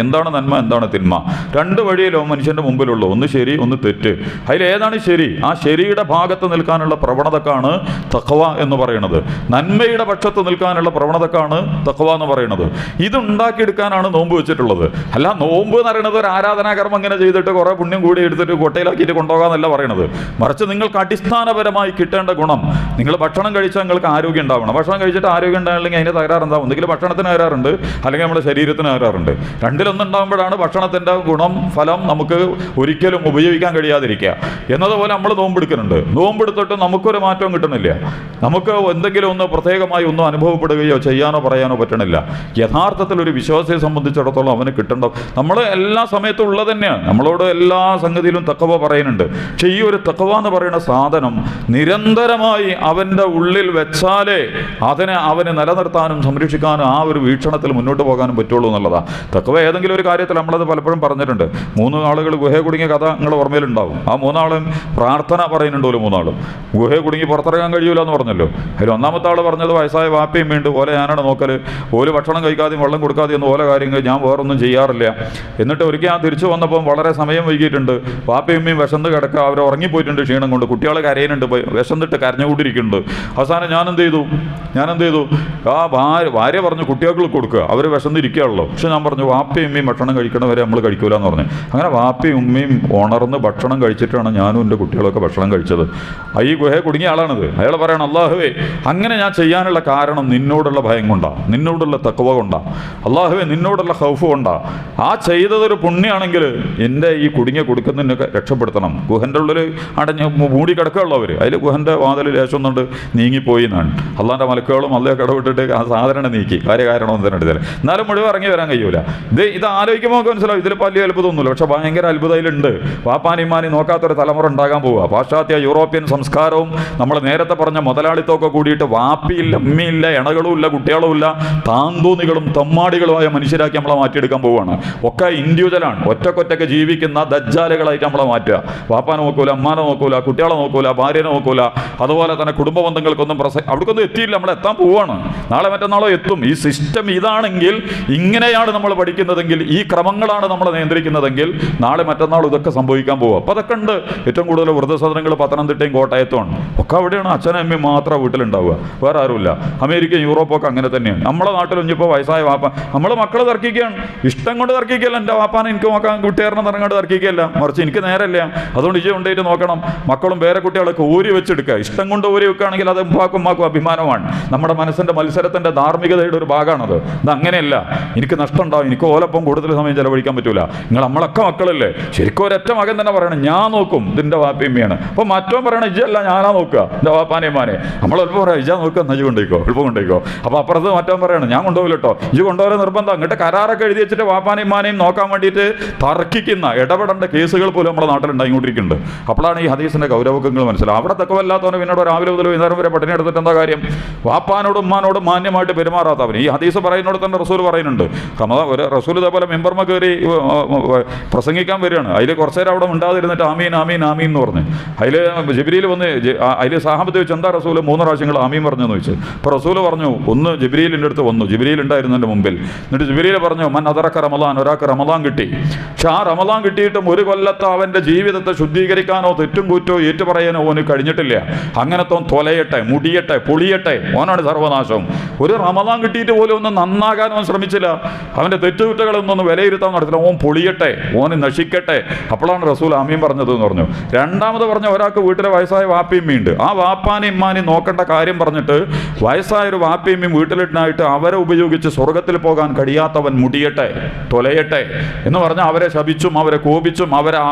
എന്താണ് നന്മ, എന്താണ് തിന്മ? 2 വഴിയിലോ മനുഷ്യന്റെ മുമ്പിലുള്ളൂ. ഒന്ന് ശരി, ഒന്ന് തെറ്റ്. അതിലേതാണ് ശരി? ആ ശരിയുടെ ഭാഗത്ത് നിൽക്കാനുള്ള പ്രവണതക്കാണ് തഖ്വ എന്ന് പറയുന്നത്. നന്മയുടെ പക്ഷത്ത് നിൽക്കാനുള്ള പ്രവണതക്കാണ് തഖ്വ എന്ന് പറയുന്നത്. ഇതുണ്ടാക്കിയെടുക്കാനാണ് നോമ്പ് വെച്ചിട്ടുള്ളത്. അല്ല, നോമ്പ് എന്ന് പറയുന്നത് ഒരു ആരാധനാകർമ്മം ഇങ്ങനെ ചെയ്തിട്ട് കുറേ പുണ്യം കൂടി എടുത്തിട്ട് കൊട്ടയിലാക്കിയിട്ട് കൊണ്ടുപോകാന്നല്ല പറയുന്നത്. മറിച്ച് നിങ്ങൾക്ക് അടിസ്ഥാനപരമായി കിട്ടേണ്ട ഗുണം, നിങ്ങൾ ഭക്ഷണം കഴിച്ചാൽ നിങ്ങൾക്ക് ആരോഗ്യം ഉണ്ടാവണം. ഭക്ഷണം കഴിച്ചിട്ട് ആരോഗ്യം ഉണ്ടായില്ലെങ്കിൽ അതിന് തകരാറുണ്ടാവും. ഒന്നുകിൽ ഭക്ഷണത്തിന് തകരാറുണ്ട്, അല്ലെങ്കിൽ നമ്മുടെ ശരീരത്തിന് തകരാറുണ്ട്. രണ്ടിലൊന്നുണ്ടാകുമ്പോഴാണ് ഭക്ഷണത്തിൻ്റെ ഗുണം, ഫലം നമുക്ക് ഒരിക്കലും ഉപയോഗിക്കാൻ കഴിയാതിരിക്കുക. എന്നതുപോലെ നമ്മൾ നോമ്പെടുക്കുന്നുണ്ട്. നോമ്പെടുത്തിട്ട് നമുക്കൊരു മാറ്റവും കിട്ടുന്നില്ല. നമുക്ക് എന്തെങ്കിലും ഒന്ന് പ്രത്യേകമായി ഒന്നും അനുഭവപ്പെടുകയോ ചെയ്യാനോ പറയാനോ പറ്റണില്ല. യഥാർത്ഥത്തിൽ ഒരു വിശ്വാസിയെ സംബന്ധിച്ചിടത്തോളം അവന് കിട്ടേണ്ട, നമ്മൾ എല്ലാ സമയത്തും ഉള്ളത് തന്നെയാണ്. നമ്മളോട് എല്ലാ സംഗതിയിലും തഖ്വ പറയുന്നുണ്ട്. പക്ഷെ ഈ ഒരു തഖ്വ എന്ന് പറയുന്ന സാധനം നിരന്തരമായി അവൻ്റെ ഉള്ളിൽ വെച്ചാലേ അവന് നിലനിർത്താനും സംരക്ഷിക്കാനും ആ ഒരു വീക്ഷണത്തിൽ മുന്നോട്ട് പോകാനും പറ്റുള്ളൂ എന്നുള്ളതാണ്. തഖ്വ ഏതെങ്കിലും ഒരു കാര്യത്തിൽ നമ്മളത് പലപ്പോഴും പറഞ്ഞിട്ടുണ്ട്. 3 ആളുകൾ ഗുഹയെ കുടുങ്ങിയ കഥ നിങ്ങളുടെ ഓർമ്മയിലുണ്ടാവും. ആ 3 ആളും പ്രാർത്ഥന പറയുന്നുണ്ടല്ലോ. 3 ആളും ഗുഹയെ കുടുങ്ങി പുറത്തിറങ്ങാൻ കഴിയൂല എന്ന് പറഞ്ഞല്ലോ. അതിൽ 1ാമത്തെ ആൾ പറഞ്ഞത് വയസ്സായ വാപ്പയും വീണ്ട് ഓലെ ഞാനാണ് നോക്കൽ, ഓല് ഭക്ഷണം കഴിക്കാതെയും വെള്ളം കൊടുക്കാതെയും ഒന്നും ഓല കാര്യങ്ങൾ ഞാൻ വേറൊന്നും ചെയ്യാറില്ല. എന്നിട്ട് ഒരിക്കൽ ഞാൻ തിരിച്ചു വന്നപ്പോൾ വളരെ സമയം വൈകിയിട്ടുണ്ട്. വാപ്പയമ്മയും വിശന്ന് കിടക്കുക, അവർ ഉറങ്ങിപ്പോയിട്ടുണ്ട് ക്ഷീണം കൊണ്ട്. കുട്ടികൾ കരയുന്നുണ്ട്, വിശന്നിട്ട് കരഞ്ഞുകൂടിയിരിക്കുന്നുണ്ട്. അവസാനം ഞാൻ എന്ത് ചെയ്തു? ആ ഭാര്യ പറഞ്ഞു കുട്ടികൾക്ക് കൊടുക്കുക, അവർ വിശന്നിരിക്കുകയുള്ളൂ. പക്ഷെ ഞാൻ പറഞ്ഞു വാപ്പയും ഉമ്മയും ഭക്ഷണം കഴിക്കണവരെ നമ്മൾ കഴിക്കൂല എന്ന് പറഞ്ഞു. അങ്ങനെ വാപ്പയും ഉമ്മയും ഉണർന്ന് ഭക്ഷണം കഴിച്ചിട്ടാണ് ഞാനും എൻ്റെ കുട്ടികളൊക്കെ ഭക്ഷണം കഴിച്ചത്. ഈ ഗുഹയെ കുടുങ്ങിയ ആളാണിത്. അയാൾ പറയണം, അല്ലാഹുവേ അങ്ങനെ ഞാൻ ചെയ്യാനുള്ള കാരണം നിന്നോടുള്ള ഭയം കൊണ്ടാണ്, നിന്നോടുള്ള തഖ്വ കൊണ്ടാണ്. അല്ലാഹുവേ നിന്നോടുള്ള ഖൗഫ് കൊണ്ടാണ്. ആ ചെയ്തതൊരു പുണ്യാണെങ്കിൽ എൻ്റെ ഈ കുടുങ്ങിയ കൊടുക്കുന്നതിനൊക്കെ രക്ഷപ്പെടുത്തണം. ഗുഹൻ്റെ ഉള്ളിൽ അടഞ്ഞ് മൂടി കിടക്കുകയുള്ളവർ, അതിൽ ഗുഹൻ്റെ വാതിൽ ലേശം ഒന്നുണ്ട് നീങ്ങിപ്പോയി എന്നാണ്. അള്ളാൻ്റെ മലക്കുകളും അല്ലേ കടവിട്ടിട്ട് ആ സാധനം നീക്കി കാര്യകാരണമൊന്നും തന്നെ എടുത്തില്ല. എന്നാലും മുഴുവൻ ഇറങ്ങി വരാൻ കഴിയൂല. ഇത് ആലോചിക്കുമ്പോൾ നമുക്ക് മനസ്സിലാവും ഇതിൽ വലിയ അത്ഭുതമൊന്നുമില്ല. പക്ഷെ ഭയങ്കര അത്ഭുതം അതിലുണ്ട്. വാപ്പാനിമാനി നോക്കാത്തൊരു തലമുറ ഉണ്ടാകാൻ പോവുക. പാശ്ചാത്യ യൂറോപ്യൻ സംസ്കാരവും നമ്മൾ നേരത്തെ പറഞ്ഞ മുതലാളിത്തമൊക്കെ കൂടിയിട്ട് വാപ്പിയില്ല, ഉമ്മയില്ല, ഇണകളും ഇല്ല, കുട്ടികളും ഇല്ല, താന്തോന്നികളും തമ്മാടികളുമായ മനുഷ്യരാക്കി നമ്മളെ മാറ്റിയെടുക്കാൻ പോവുകയാണ്. ഒക്കെ ഇൻഡിവിജ്വലാണ്, ഒറ്റക്കൊറ്റക്ക് ജീവിക്കുന്ന ദജ്ജാലുകളായിട്ട് നമ്മളെ മാറ്റുക. വാപ്പാനെ നോക്കൂല, അമ്മാനെ നോക്കൂല, കുട്ടികളെ നോക്കൂല, ഭാര്യനെ നോക്കൂല, അതുപോലെ തന്നെ കുടുംബ ബന്ധങ്ങൾക്കൊന്നും അവിടേക്കൊന്നും എത്തിയില്ല. നമ്മൾ എത്താൻ പോവുകയാണ്. നാളെ മറ്റന്നാളോ എത്തും. ഈ സിസ്റ്റം ഇതാണെങ്കിൽ, ഇങ്ങനെയാണ് നമ്മൾ പഠിക്കുന്നതെങ്കിൽ ഈ ക്രമങ്ങളാണ് നമ്മളെ നിയന്ത്രിക്കുന്നതെങ്കിൽ നാളെ മറ്റന്നാൾ ഇതൊക്കെ സംഭവിക്കാൻ പോവുക. അപ്പോൾ അതൊക്കെ ഉണ്ട്. ഏറ്റവും കൂടുതൽ വൃദ്ധസദനങ്ങൾ പത്തനംതിട്ടയും കോട്ടയത്തുമാണ്. ഒക്കെ അവിടെയാണ് അച്ഛനും അമ്മയും മാത്രം വീട്ടിലുണ്ടാവുക, വേറെ ആരുമില്ല. അമേരിക്കയും യൂറോപ്പൊക്കെ അങ്ങനെ തന്നെയാണ്. നമ്മളെ നാട്ടിലും ഇപ്പോൾ വയസ്സായ വാപ്പ, നമ്മളെ മക്കൾ തർക്കിക്കുകയാണ്. ഇഷ്ടം കൊണ്ട് തർക്കിക്കല്ല. എൻ്റെ വാപ്പാനെ എനിക്ക് നോക്കാൻ കുട്ടികാരനെ നിറങ്ങാണ്ട് തർക്കിക്കുകയല്ല, മറിച്ച് എനിക്ക് നേരല്ല, അതുകൊണ്ട് ഇജ്ജ് കൊണ്ടുപോയിട്ട് നോക്കണം. മക്കളും പേരെ കുട്ടികളൊക്കെ ഊരി വെച്ചെടുക്കുക. ഇഷ്ടം കൊണ്ട് ഊരി വെക്കുകയാണെങ്കിൽ അത് ഉമ്മാക്കും അഭിമാനമാണ്. നമ്മുടെ മനസ്സിൻ്റെ മത്സരത്തിൻ്റെ ധാർമ്മികതയുടെ ഒരു ഭാഗമാണത്. ഇത് അങ്ങനെയല്ല. എനിക്ക് നഷ്ടം ഉണ്ടാവും, എനിക്ക് ഓലപ്പം കൂടുതൽ സമയം ചെലവഴിക്കാൻ പറ്റൂല. നമ്മളൊക്കെ മക്കളല്ലേ. ശരിക്കും ഒരൊറ്റ മകൻ തന്നെ പറയണം, ഞാൻ നോക്കും, ഇതിൻ്റെ വാപ്പയമ്മയാണ്. അപ്പോൾ മറ്റവൻ പറയണം, ഇജ്ജല്ല ഞാനാ നോക്കുക എൻ്റെ വാപ്പാനെയമ്മാനെ. നമ്മൾ എളുപ്പം പറയാം, ഇജ്ജാ നോക്കുക, നജ്ജ് കൊണ്ടുപോയിക്കോ, എളുപ്പം കൊണ്ടുപോയിക്കോ. അപ്പോൾ അപ്പുറത്ത് മറ്റവൻ പറയണം, ഞാൻ കൊണ്ടുപോകില്ല കേട്ടോ, ഇജ്ജ് കൊണ്ടുപോകാൻ നിർബന്ധം. എന്നിട്ട് കരാറൊക്കെ എഴുതി വെച്ചിട്ട് വാപ്പാനെയമ്മാനെയും നോക്കാൻ വേണ്ടിയിട്ട് തർക്കിക്കുന്ന ഇടപെടേണ്ട കേസുകൾ പോലും നമ്മുടെ നാട്ടിലുണ്ടായിക്കൊണ്ടിരിക്കുന്നുണ്ട്. അപ്പോഴാണ് ഈ ഹദീസിൻ്റെ ഗൗരവങ്ങൾ മനസ്സിലാവും. അവിടെ തക്കവല്ലാത്തവന് പിന്നീട് രാവിലെ മുതൽ വൈകുന്നേരം വരെ പട്ടിണി എടുത്തിട്ട് എന്താ കാര്യം? വാപ്പാനോടും ഉമ്മാനോടും മാന്യമായിട്ട് പെരുമാറാത്തവന്. ഈ ഹദീസ് പറയുന്നോട് തന്നെ റസൂൽ പറയുന്നുണ്ട്. ഒരു റസൂൽ ഇതേപോലെ മെമ്പർമ കയറി പ്രസംഗിക്കാൻ വരികയാണ്. അതിൽ കുറച്ച് നേരം അവിടെ ഉണ്ടാതിരുന്നിട്ട് ആമീൻ ആമീൻ ആമീൻ എന്ന് പറഞ്ഞ് അതിൽ ജിബ്രീൽ വന്ന് അതിൽ സാഹബത്ത് വെച്ച് എന്താ റസൂൽ 3 പ്രാവശ്യങ്ങൾ ആമീൻ പറഞ്ഞെന്ന് ചോദിച്ചു. അപ്പോൾ റസൂൽ പറഞ്ഞു, ഒന്ന് ജിബ്രീലിൻ്റെ അടുത്ത് വന്നു, ജിബ്രീൽ ഉണ്ടായിരുന്നതിൻ്റെ മുമ്പിൽ. എന്നിട്ട് ജിബ്രീൽ പറഞ്ഞു, മൻ അതറക്ക റമദാൻ, ഒരാൾക്ക് റമദാൻ കിട്ടി. പക്ഷെ ആ റമദാൻ കിട്ടിയിട്ടും ഒരു കൊല്ലത്ത് അവൻ്റെ ജീവിതത്തെ ശുദ്ധീകരിക്കാനോ തെറ്റും കൂറ്റോ ഏറ്റുപറയാനോ ഓന് കഴിഞ്ഞിട്ടില്ല. അങ്ങനത്തെ തൊലയട്ടെ, മുടിയട്ടെ, പൊളിയട്ടെ, ഓനാണ് സർവനാശം. ഒരു റമദാൻ കിട്ടിയിട്ട് പോലും ഒന്ന് നന്നാകാൻ അവൻ ശ്രമിച്ചില്ല. അവൻ്റെ തെറ്റുകുറ്റകളൊന്നും വിലയിരുത്താൻ നടത്തില്ല. ഓൻ പൊളിയട്ടെ, ഓന് നശിക്കട്ടെ. അപ്പോഴാണ് റസൂൽ ആമീൻ പറഞ്ഞത് എന്ന് പറഞ്ഞു. രണ്ടാമത് പറഞ്ഞ ഒരാൾക്ക് വീട്ടിലെ വയസ്സായ വാപ്പയമ്മയുണ്ട്. ആ വാപ്പാനെയും ഇമ്മാനെയും നോക്കേണ്ട കാര്യം പറഞ്ഞിട്ട് വയസ്സായൊരു വാപ്പയമ്മയും വീട്ടിലിട്ടായിട്ട് അവരെ ഉപയോഗിച്ച് സ്വർഗത്തിൽ പോകാൻ കഴിയാത്തവൻ മുടിയട്ടെ, തൊലയട്ടെ എന്ന് പറഞ്ഞാൽ അവരെ ശപിച്ചും അവരെ കോപിച്ചും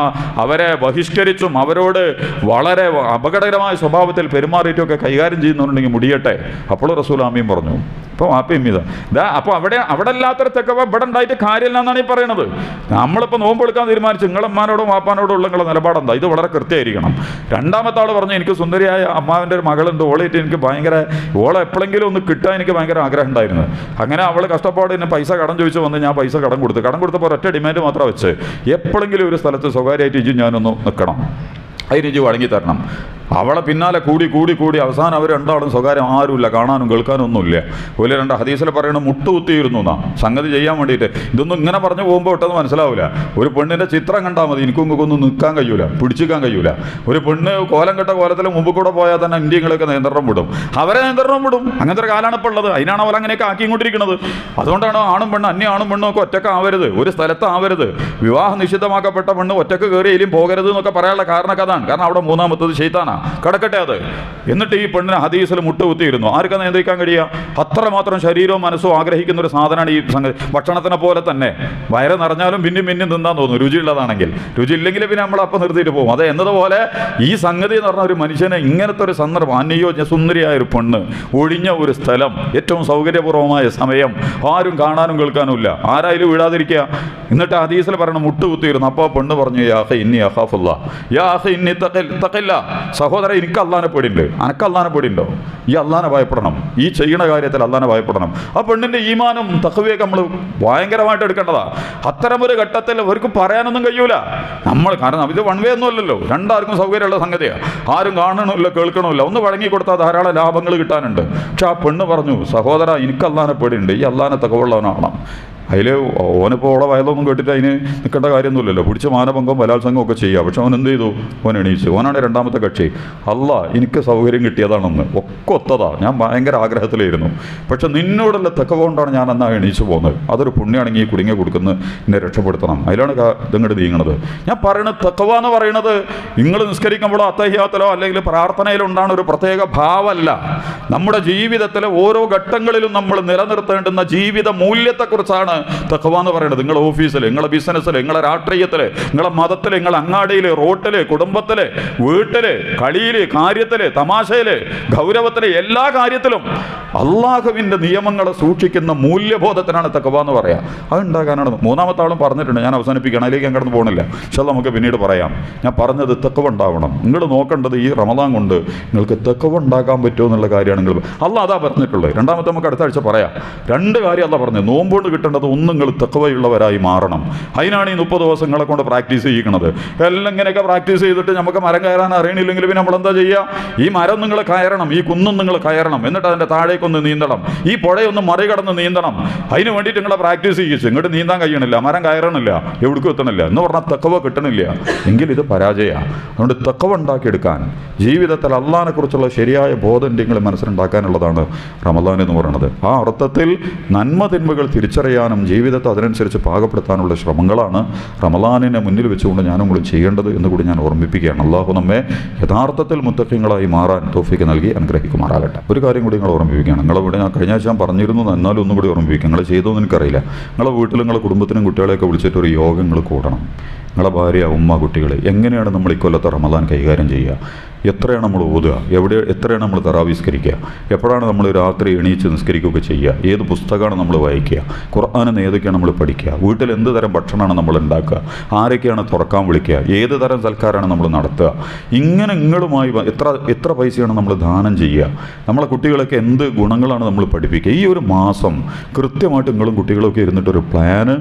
അവരെ ബഹിഷ്കരിച്ചും അവരോട് വളരെ അപകടകരമായ സ്വഭാവത്തിൽ പെരുമാറിയിട്ടൊക്കെ കൈകാര്യം ചെയ്യുന്നുണ്ടെങ്കിൽ മുടിയട്ടെ. അപ്പോൾ റസൂൽ ആമീൻ പറഞ്ഞു. അപ്പോൾ വാപ്പയും ഇതാ. അപ്പോൾ അവിടെ അല്ലാത്തൊരു തെക്കവ ഇവിടെ ഉണ്ടായിട്ട് കാര്യമില്ല എന്നാണ് ഈ പറയണത്. നമ്മളിപ്പോൾ നോമ്പെടുക്കാൻ തീരുമാനിച്ചു, നിങ്ങളമ്മാനോടും വാപ്പാനോടും ഉള്ള നിങ്ങളുടെ നിലപാടെന്താ? ഇത് വളരെ കൃത്യമായിരിക്കണം. രണ്ടാമത്തെ ആൾ പറഞ്ഞു, എനിക്ക് സുന്ദരിയായ അമ്മാവിൻ്റെ ഒരു മകളുണ്ട്, ഓളായിട്ട് എനിക്ക് ഭയങ്കര, ഓളെ എപ്പോഴെങ്കിലും ഒന്ന് കിട്ടാൻ എനിക്ക് ഭയങ്കര ആഗ്രഹം ഉണ്ടായിരുന്നു. അങ്ങനെ അവൾ കഷ്ടപ്പാട് എന്നെ പൈസ കടം ചോദിച്ചു വന്ന് ഞാൻ പൈസ കടം കൊടുത്തപ്പോൾ ഒറ്റ ഡിമാൻഡ് മാത്രം വെച്ച്, എപ്പോഴെങ്കിലും ഒരു സ്ഥലത്ത് സ്വകാര്യമായിട്ട് ഇജ്ജ് ഞാനൊന്ന് നിൽക്കണം, അതിന് ഇജ്ജ് വഴങ്ങി തരണം. അവളെ പിന്നാലെ കൂടി അവസാനം അവർ രണ്ടാളും സ്വകാര്യം ആരുമില്ല, കാണാനും കേൾക്കാനും ഒന്നുമില്ല. ഒരു 2 ഹദീസിൽ പറയണം മുട്ടുകുത്തിയിരുന്നു എന്നാ സംഗതി ചെയ്യാൻ വേണ്ടിയിട്ട്. ഇതൊന്നും ഇങ്ങനെ പറഞ്ഞു പോകുമ്പോൾ ഒട്ടൊന്നും മനസ്സിലാവില്ല. ഒരു പെണ്ണിൻ്റെ ചിത്രം കണ്ടാൽ മതി, എനിക്കും ഒന്നും നിൽക്കാൻ കഴിയൂല, പിടിച്ചിക്കാൻ കഴിയൂല. ഒരു പെണ്ണ് കോലം കെട്ട കോലത്തിൽ മുമ്പ് കൂടെ പോയാൽ തന്നെ ഇന്ത്യകളൊക്കെ നിയന്ത്രണം വിടും, അവരെ നിയന്ത്രണം വിടും. അങ്ങനത്തെ ഒരു കാലമാണ് ഇപ്പോൾ ഉള്ളത്. അതിനാണ് അവർ അങ്ങനെയൊക്കെ ആക്കിക്കൊണ്ടിരിക്കുന്നത്. അതുകൊണ്ടാണ് ആണും പെണ്ണും ആണും പെണ്ണും ഒക്കെ ഒറ്റക്ക് ആവരുത്, ഒരു സ്ഥലത്ത് ആവരുത്. വിവാഹം നിഷിദ്ധമാക്കപ്പെട്ട പെണ്ണ് ഒറ്റക്ക് കയറിയാലും പോകരുത് എന്നൊക്കെ പറയാനുള്ള കാരണമൊക്കെ അതാണ്. കാരണം അവിടെ മൂന്നാമത്തത് ശൈത്താനാണ്, കിടക്കട്ടെ അത്. എന്നിട്ട് ഈ പെണ്ണിന് ഹദീസിൽ മുട്ടുകുത്തിയിരുന്നു. ആർക്കാ നിയന്ത്രിക്കാൻ കഴിയുക? അത്രമാത്രം ശരീരവും മനസ്സും ആഗ്രഹിക്കുന്ന ഒരു സാധനമാണ് ഈ സംഗതി. ഭക്ഷണത്തിനെ പോലെ തന്നെ വയറ് നിറഞ്ഞാലും പിന്നെയും തിന്നാൻ തോന്നും, രുചിയുള്ളതാണെങ്കിൽ. രുചി ഇല്ലെങ്കിൽ പിന്നെ നമ്മൾ അപ്പം നിർത്തിയിട്ട് പോകും. അത് എന്നതുപോലെ ഈ സംഗതി എന്ന് പറഞ്ഞ ഒരു മനുഷ്യനെ ഇങ്ങനത്തെ ഒരു സന്ദർഭം, അന്യോന്യ സുന്ദരിയായ ഒരു പെണ്ണ്, ഒഴിഞ്ഞ ഒരു സ്ഥലം, ഏറ്റവും സൗകര്യപൂർവമായ സമയം, ആരും കാണാനും കേൾക്കാനും ഇല്ല, ആരായാലും വീഴാതിരിക്കുക. എന്നിട്ട് ഹദീസിൽ പറയണം മുട്ടുകുത്തിയിരുന്നു. അപ്പോൾ പെണ്ണ് പറഞ്ഞു, യാ അഖി ഇന്നി അഖാഫുല്ലാ, യാ അഖി ഇന്നി തഖില്ല, സഹോദരൻ എനിക്ക് അള്ളാനെ പേടിയുണ്ട്, അനക്ക് അള്ളാനെ പേടിയുണ്ടോ? ഈ അള്ളാനെ ഭയപ്പെടണം, ഈ ചെയ്യുന്ന കാര്യത്തിൽ അള്ളാനെ ഭയപ്പെടണം. ആ പെണ്ണിൻ്റെ ഈമാനും തഖ്വയൊക്കെ നമ്മൾ ഭയങ്കരമായിട്ട് എടുക്കേണ്ടതാ. അത്തരമൊരു ഘട്ടത്തിൽ അവർക്ക് പറയാനൊന്നും കഴിയൂല നമ്മൾ, കാരണം ഇത് വൺ വേ ഒന്നും അല്ലല്ലോ, രണ്ടാർക്കും സൗകര്യമുള്ള സംഗതിയാണ്. ആരും കാണണമില്ല കേൾക്കണമില്ല, ഒന്ന് വഴങ്ങി കൊടുത്താൽ ധാരാളം ലാഭങ്ങൾ കിട്ടാനുണ്ട്. പക്ഷെ ആ പെണ്ണ് പറഞ്ഞു, സഹോദര എനിക്ക് അള്ളാനെ പേടിയുണ്ട്, ഈ അള്ളാനെ തഖ്വയുള്ളവനാവണം. അതിൽ ഓനിപ്പോൾ ഓളെ വയലൊന്നും കേട്ടിട്ട് അതിന് നിൽക്കേണ്ട കാര്യമൊന്നുമില്ലല്ലോ, പിടിച്ച് മാനഭംഗം ബലാത്സംഗം ഒക്കെ ചെയ്യുക. പക്ഷെ അവൻ എന്ത് ചെയ്തു? ഓൻ എണീച്ചു. ഓനാണ് രണ്ടാമത്തെ കക്ഷി. അല്ല എനിക്ക് സൗകര്യം കിട്ടിയതാണെന്ന് ഒക്കെ ഒത്തതാ, ഞാൻ ഭയങ്കര ആഗ്രഹത്തിലായിരുന്നു, പക്ഷെ നിന്നോടുള്ള തെക്കവ കൊണ്ടാണ് ഞാൻ എന്നാ എണീച്ചു പോകുന്നത്. അതൊരു പുണ്യാണെങ്കിൽ കുടുങ്ങി കൊടുക്കുന്ന എന്നെ രക്ഷപ്പെടുത്തണം. അതിലാണ് ഇതങ്ങോട്ട് നീങ്ങണത്. ഞാൻ പറയണത് തെക്കവ എന്ന് പറയുന്നത് നിങ്ങൾ നിസ്കരിക്കുമ്പോഴോ അത്തഹിയാത്തിലോ അല്ലെങ്കിൽ പ്രാർത്ഥനയിലോ ഉണ്ടാകുന്ന ഒരു പ്രത്യേക ഭാവമല്ല. നമ്മുടെ ജീവിതത്തിലെ ഓരോ ഘട്ടങ്ങളിലും നമ്മൾ നിലനിർത്തേണ്ടുന്ന ജീവിത മൂല്യത്തെക്കുറിച്ചാണ് തഖ്വ എന്ന് പറയുന്നത്. നിങ്ങളുടെ ഓഫീസിൽ, നിങ്ങളുടെ ബിസിനസ്സിൽ, നിങ്ങളുടെ രാഷ്ട്രീയത്തിൽ, നിങ്ങളുടെ മതത്തിൽ, നിങ്ങളുടെ അങ്ങാടിയിൽ, റോട്ടിൽ, കുടുംബത്തിൽ, വീട്ടിൽ, കളിയിൽ, കാര്യത്തിൽ, തമാശയിൽ, ഗൗരവത്തിൽ, എല്ലാ കാര്യത്തിലും അള്ളാഹുവിൻ്റെ നിയമങ്ങളെ സൂക്ഷിക്കുന്ന മൂല്യബോധത്തിനാണ് തഖ്വ എന്ന് പറയാം. അതുണ്ടാകാനാണ് മൂന്നാമത്തെ ആളും പറഞ്ഞിട്ടുണ്ട്. ഞാൻ അവസാനിപ്പിക്കണം, അതിലേക്ക് ഞാൻ കടന്നു പോകണില്ല, പക്ഷെ നമുക്ക് പിന്നീട് പറയാം. ഞാൻ പറഞ്ഞത് തഖ്വ ഉണ്ടാവണം. നിങ്ങൾ നോക്കേണ്ടത് ഈ റമദാൻ കൊണ്ട് നിങ്ങൾക്ക് തഖ്വ ഉണ്ടാക്കാൻ പറ്റുമോ എന്നുള്ള കാര്യമാണ്. നിങ്ങൾ അള്ളാഹ് അതാ പറഞ്ഞിട്ടുള്ളത്. രണ്ടാമത്തെ നമുക്ക് അടുത്ത ആഴ്ച പറയാം. 2 കാര്യം അള്ളാഹ് പറഞ്ഞു. നോമ്പുകൊണ്ട് കിട്ടേണ്ടത് ഒന്ന് നിങ്ങൾ തഖ്വയുള്ളവരായി മാറണം. അതിനാണ് ഈ 30 ദിവസങ്ങളെ കൊണ്ട് പ്രാക്ടീസ് ചെയ്യിക്കുന്നത്. എല്ലാം ഇങ്ങനെയൊക്കെ പ്രാക്ടീസ് ചെയ്തിട്ട് നമുക്ക് മരം കയറാൻ അറിയണില്ലെങ്കിൽ പിന്നെ നമ്മളെന്താ ചെയ്യുക? ഈ മരം നിങ്ങൾ കയറണം, ഈ കുന്നും നിങ്ങൾ കയറണം, എന്നിട്ട് അതിൻ്റെ താഴേക്കൊന്ന് നീന്തണം, ഈ പുഴയൊന്ന് മറികടന്ന് നീന്തണം. അതിന് വേണ്ടിയിട്ട് നിങ്ങളെ പ്രാക്ടീസ് ചെയ്യിച്ചു. ഇങ്ങോട്ട് നീന്താൻ കഴിയണില്ല, മരം കയറണില്ല, എവിടേക്കും എത്തണില്ല എന്ന് പറഞ്ഞാൽ തഖ്വ കിട്ടണില്ല എങ്കിൽ ഇത് പരാജയമാണ്. അതുകൊണ്ട് തഖ്വ ഉണ്ടാക്കിയെടുക്കാൻ, ജീവിതത്തിൽ അള്ളാഹിനെ കുറിച്ചുള്ള ശരിയായ ബോധം നിങ്ങൾ മനസ്സിലുണ്ടാക്കാനുള്ളതാണ് റമദാൻ എന്ന് പറയുന്നത്. ആ അർത്ഥത്തിൽ നന്മ തിന്മകൾ തിരിച്ചറിയാനും ജീവിതത്തെ അതിനനുസരിച്ച് പാകപ്പെടുത്താനുള്ള ശ്രമങ്ങളാണ് റമദാനിനെ മുന്നിൽ വെച്ചുകൊണ്ട് ഞാനും കൂടി ചെയ്യേണ്ടത് എന്ന് കൂടി ഞാൻ ഓർമ്മിപ്പിക്കുകയാണ്. അള്ളാഹു നമ്മെ യഥാർത്ഥത്തിൽ മുത്തഖീങ്ങളായി മാറാൻ തൗഫീഖ് നൽകി അനുഗ്രഹിക്കുമാറാകട്ടെ. ഒരു കാര്യം കൂടി നിങ്ങൾ ഓർമ്മിപ്പിക്കുകയാണ്. നിങ്ങളിവിടെ ഞാൻ കഴിഞ്ഞ ആഴ്ച ഞാൻ പറഞ്ഞിരുന്നു, എന്നാലും ഒന്നും കൂടി ഓർമ്മിപ്പിക്കുക. നിങ്ങൾ ചെയ്തോന്ന് എനിക്കറിയില്ല. നിങ്ങളെ വീട്ടിൽ നിങ്ങളെ കുടുംബത്തിനും കുട്ടികളെയൊക്കെ വിളിച്ചിട്ട് ഒരു യോഗം നിങ്ങൾ കൂടണം. നിങ്ങളെ ഭാര്യ, ഉമ്മ, കുട്ടികൾ, എങ്ങനെയാണ് നമ്മൾ ഇക്കൊല്ലത്തെ റമദാൻ കൈകാര്യം ചെയ്യുക, എത്രയാണ് നമ്മൾ ഓതുക, എത്രയാണ് നമ്മൾ തറാവീസ്കരിക്കുക, എപ്പോഴാണ് നമ്മൾ രാത്രി എണീച്ച് നിസ്കരിക്കുകയൊക്കെ ചെയ്യുക, ഏത് പുസ്തകമാണ് നമ്മൾ വായിക്കുക, ഖുർആനെന്ന് ഏതൊക്കെയാണ് നമ്മൾ പഠിക്കുക, വീട്ടിൽ എന്ത് തരം ഭക്ഷണമാണ് നമ്മൾ ഉണ്ടാക്കുക, ആരൊക്കെയാണ് തുറക്കാൻ വിളിക്കുക, ഏത് തരം സൽക്കാരമാണ് നമ്മൾ നടത്തുക, ഇങ്ങനെ നിങ്ങളുമായി എത്ര പൈസയാണ് നമ്മൾ ദാനം ചെയ്യുക, നമ്മളെ കുട്ടികളൊക്കെ എന്ത് ഗുണങ്ങളാണ് നമ്മൾ പഠിപ്പിക്കുക. ഈ ഒരു മാസം കൃത്യമായിട്ട് നിങ്ങളും കുട്ടികളൊക്കെ ഇരുന്നിട്ടൊരു പ്ലാന്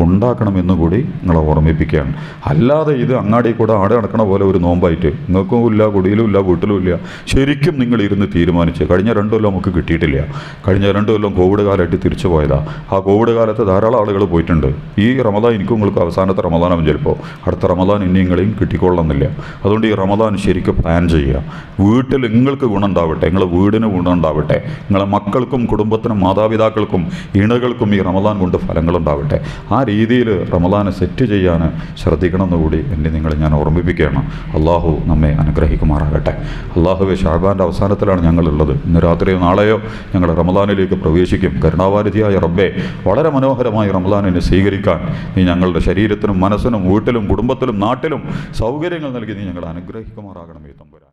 ഉണ്ടാക്കണമെന്ന് കൂടി നിങ്ങളെ ഓർമ്മിപ്പിക്കുകയാണ്. അല്ലാതെ ഇത് അങ്ങാടി കൂടെ ആടെ നടക്കണ പോലെ ഒരു നോമ്പായിട്ട് നിങ്ങൾക്കും ഇല്ല, കുടിയിലും ഇല്ല, വീട്ടിലും ഇല്ല. ശരിക്കും നിങ്ങൾ ഇരുന്ന് തീരുമാനിച്ച്, കഴിഞ്ഞ 2 കൊല്ലം നമുക്ക് കിട്ടിയിട്ടില്ല. കഴിഞ്ഞ 2 കൊല്ലം കോവിഡ് കാലമായിട്ട് തിരിച്ചു പോയതാണ്. ആ കോവിഡ് കാലത്ത് ധാരാളം ആളുകൾ പോയിട്ടുണ്ട്. ഈ റമദാൻ എനിക്കും നിങ്ങൾക്ക് അവസാനത്തെ റമദാനാവും ചിലപ്പോൾ. അടുത്ത റമദാൻ ഇനി നിങ്ങളെയും കിട്ടിക്കൊള്ളണമെന്നില്ല. അതുകൊണ്ട് ഈ റമദാൻ ശരിക്കും പ്ലാൻ ചെയ്യുക. വീട്ടിൽ നിങ്ങൾക്ക് ഗുണം ഉണ്ടാവട്ടെ, നിങ്ങളെ വീടിന് ഗുണം ഉണ്ടാവട്ടെ, നിങ്ങളെ മക്കൾക്കും കുടുംബത്തിനും മാതാപിതാക്കൾക്കും ഇണകൾക്കും ഈ റമദാൻ കൊണ്ട് ഫലങ്ങളുണ്ടാവട്ടെ. ആ രീതിയിൽ റമദാനെ സെറ്റ് ചെയ്യാൻ ശ്രദ്ധിക്കണം എന്നുകൂടി നിങ്ങളെ ഞാൻ ഓർമ്മിപ്പിക്കുകയാണ്. അള്ളാഹു നമ്മെ അനുഗ്രഹിക്കുമാറാകട്ടെ. അള്ളാഹുവെ, ഷഅബാൻ്റെ അവസാനത്തിലാണ് ഞങ്ങളുള്ളത്. ഇന്ന് രാത്രിയോ നാളെയോ ഞങ്ങൾ റമദാനിലേക്ക് പ്രവേശിക്കും. കരുണാവാരിധിയായ റബ്ബേ, വളരെ മനോഹരമായി റമദാനിനെ സ്വീകരിക്കാൻ നീ ഞങ്ങളുടെ ശരീരത്തിനും മനസ്സിനും വീട്ടിലും കുടുംബത്തിലും നാട്ടിലും സൗകര്യങ്ങൾ നൽകി നീ ഞങ്ങളെ അനുഗ്രഹിക്കുമാറാകണമേ തമ്പുരാൻ.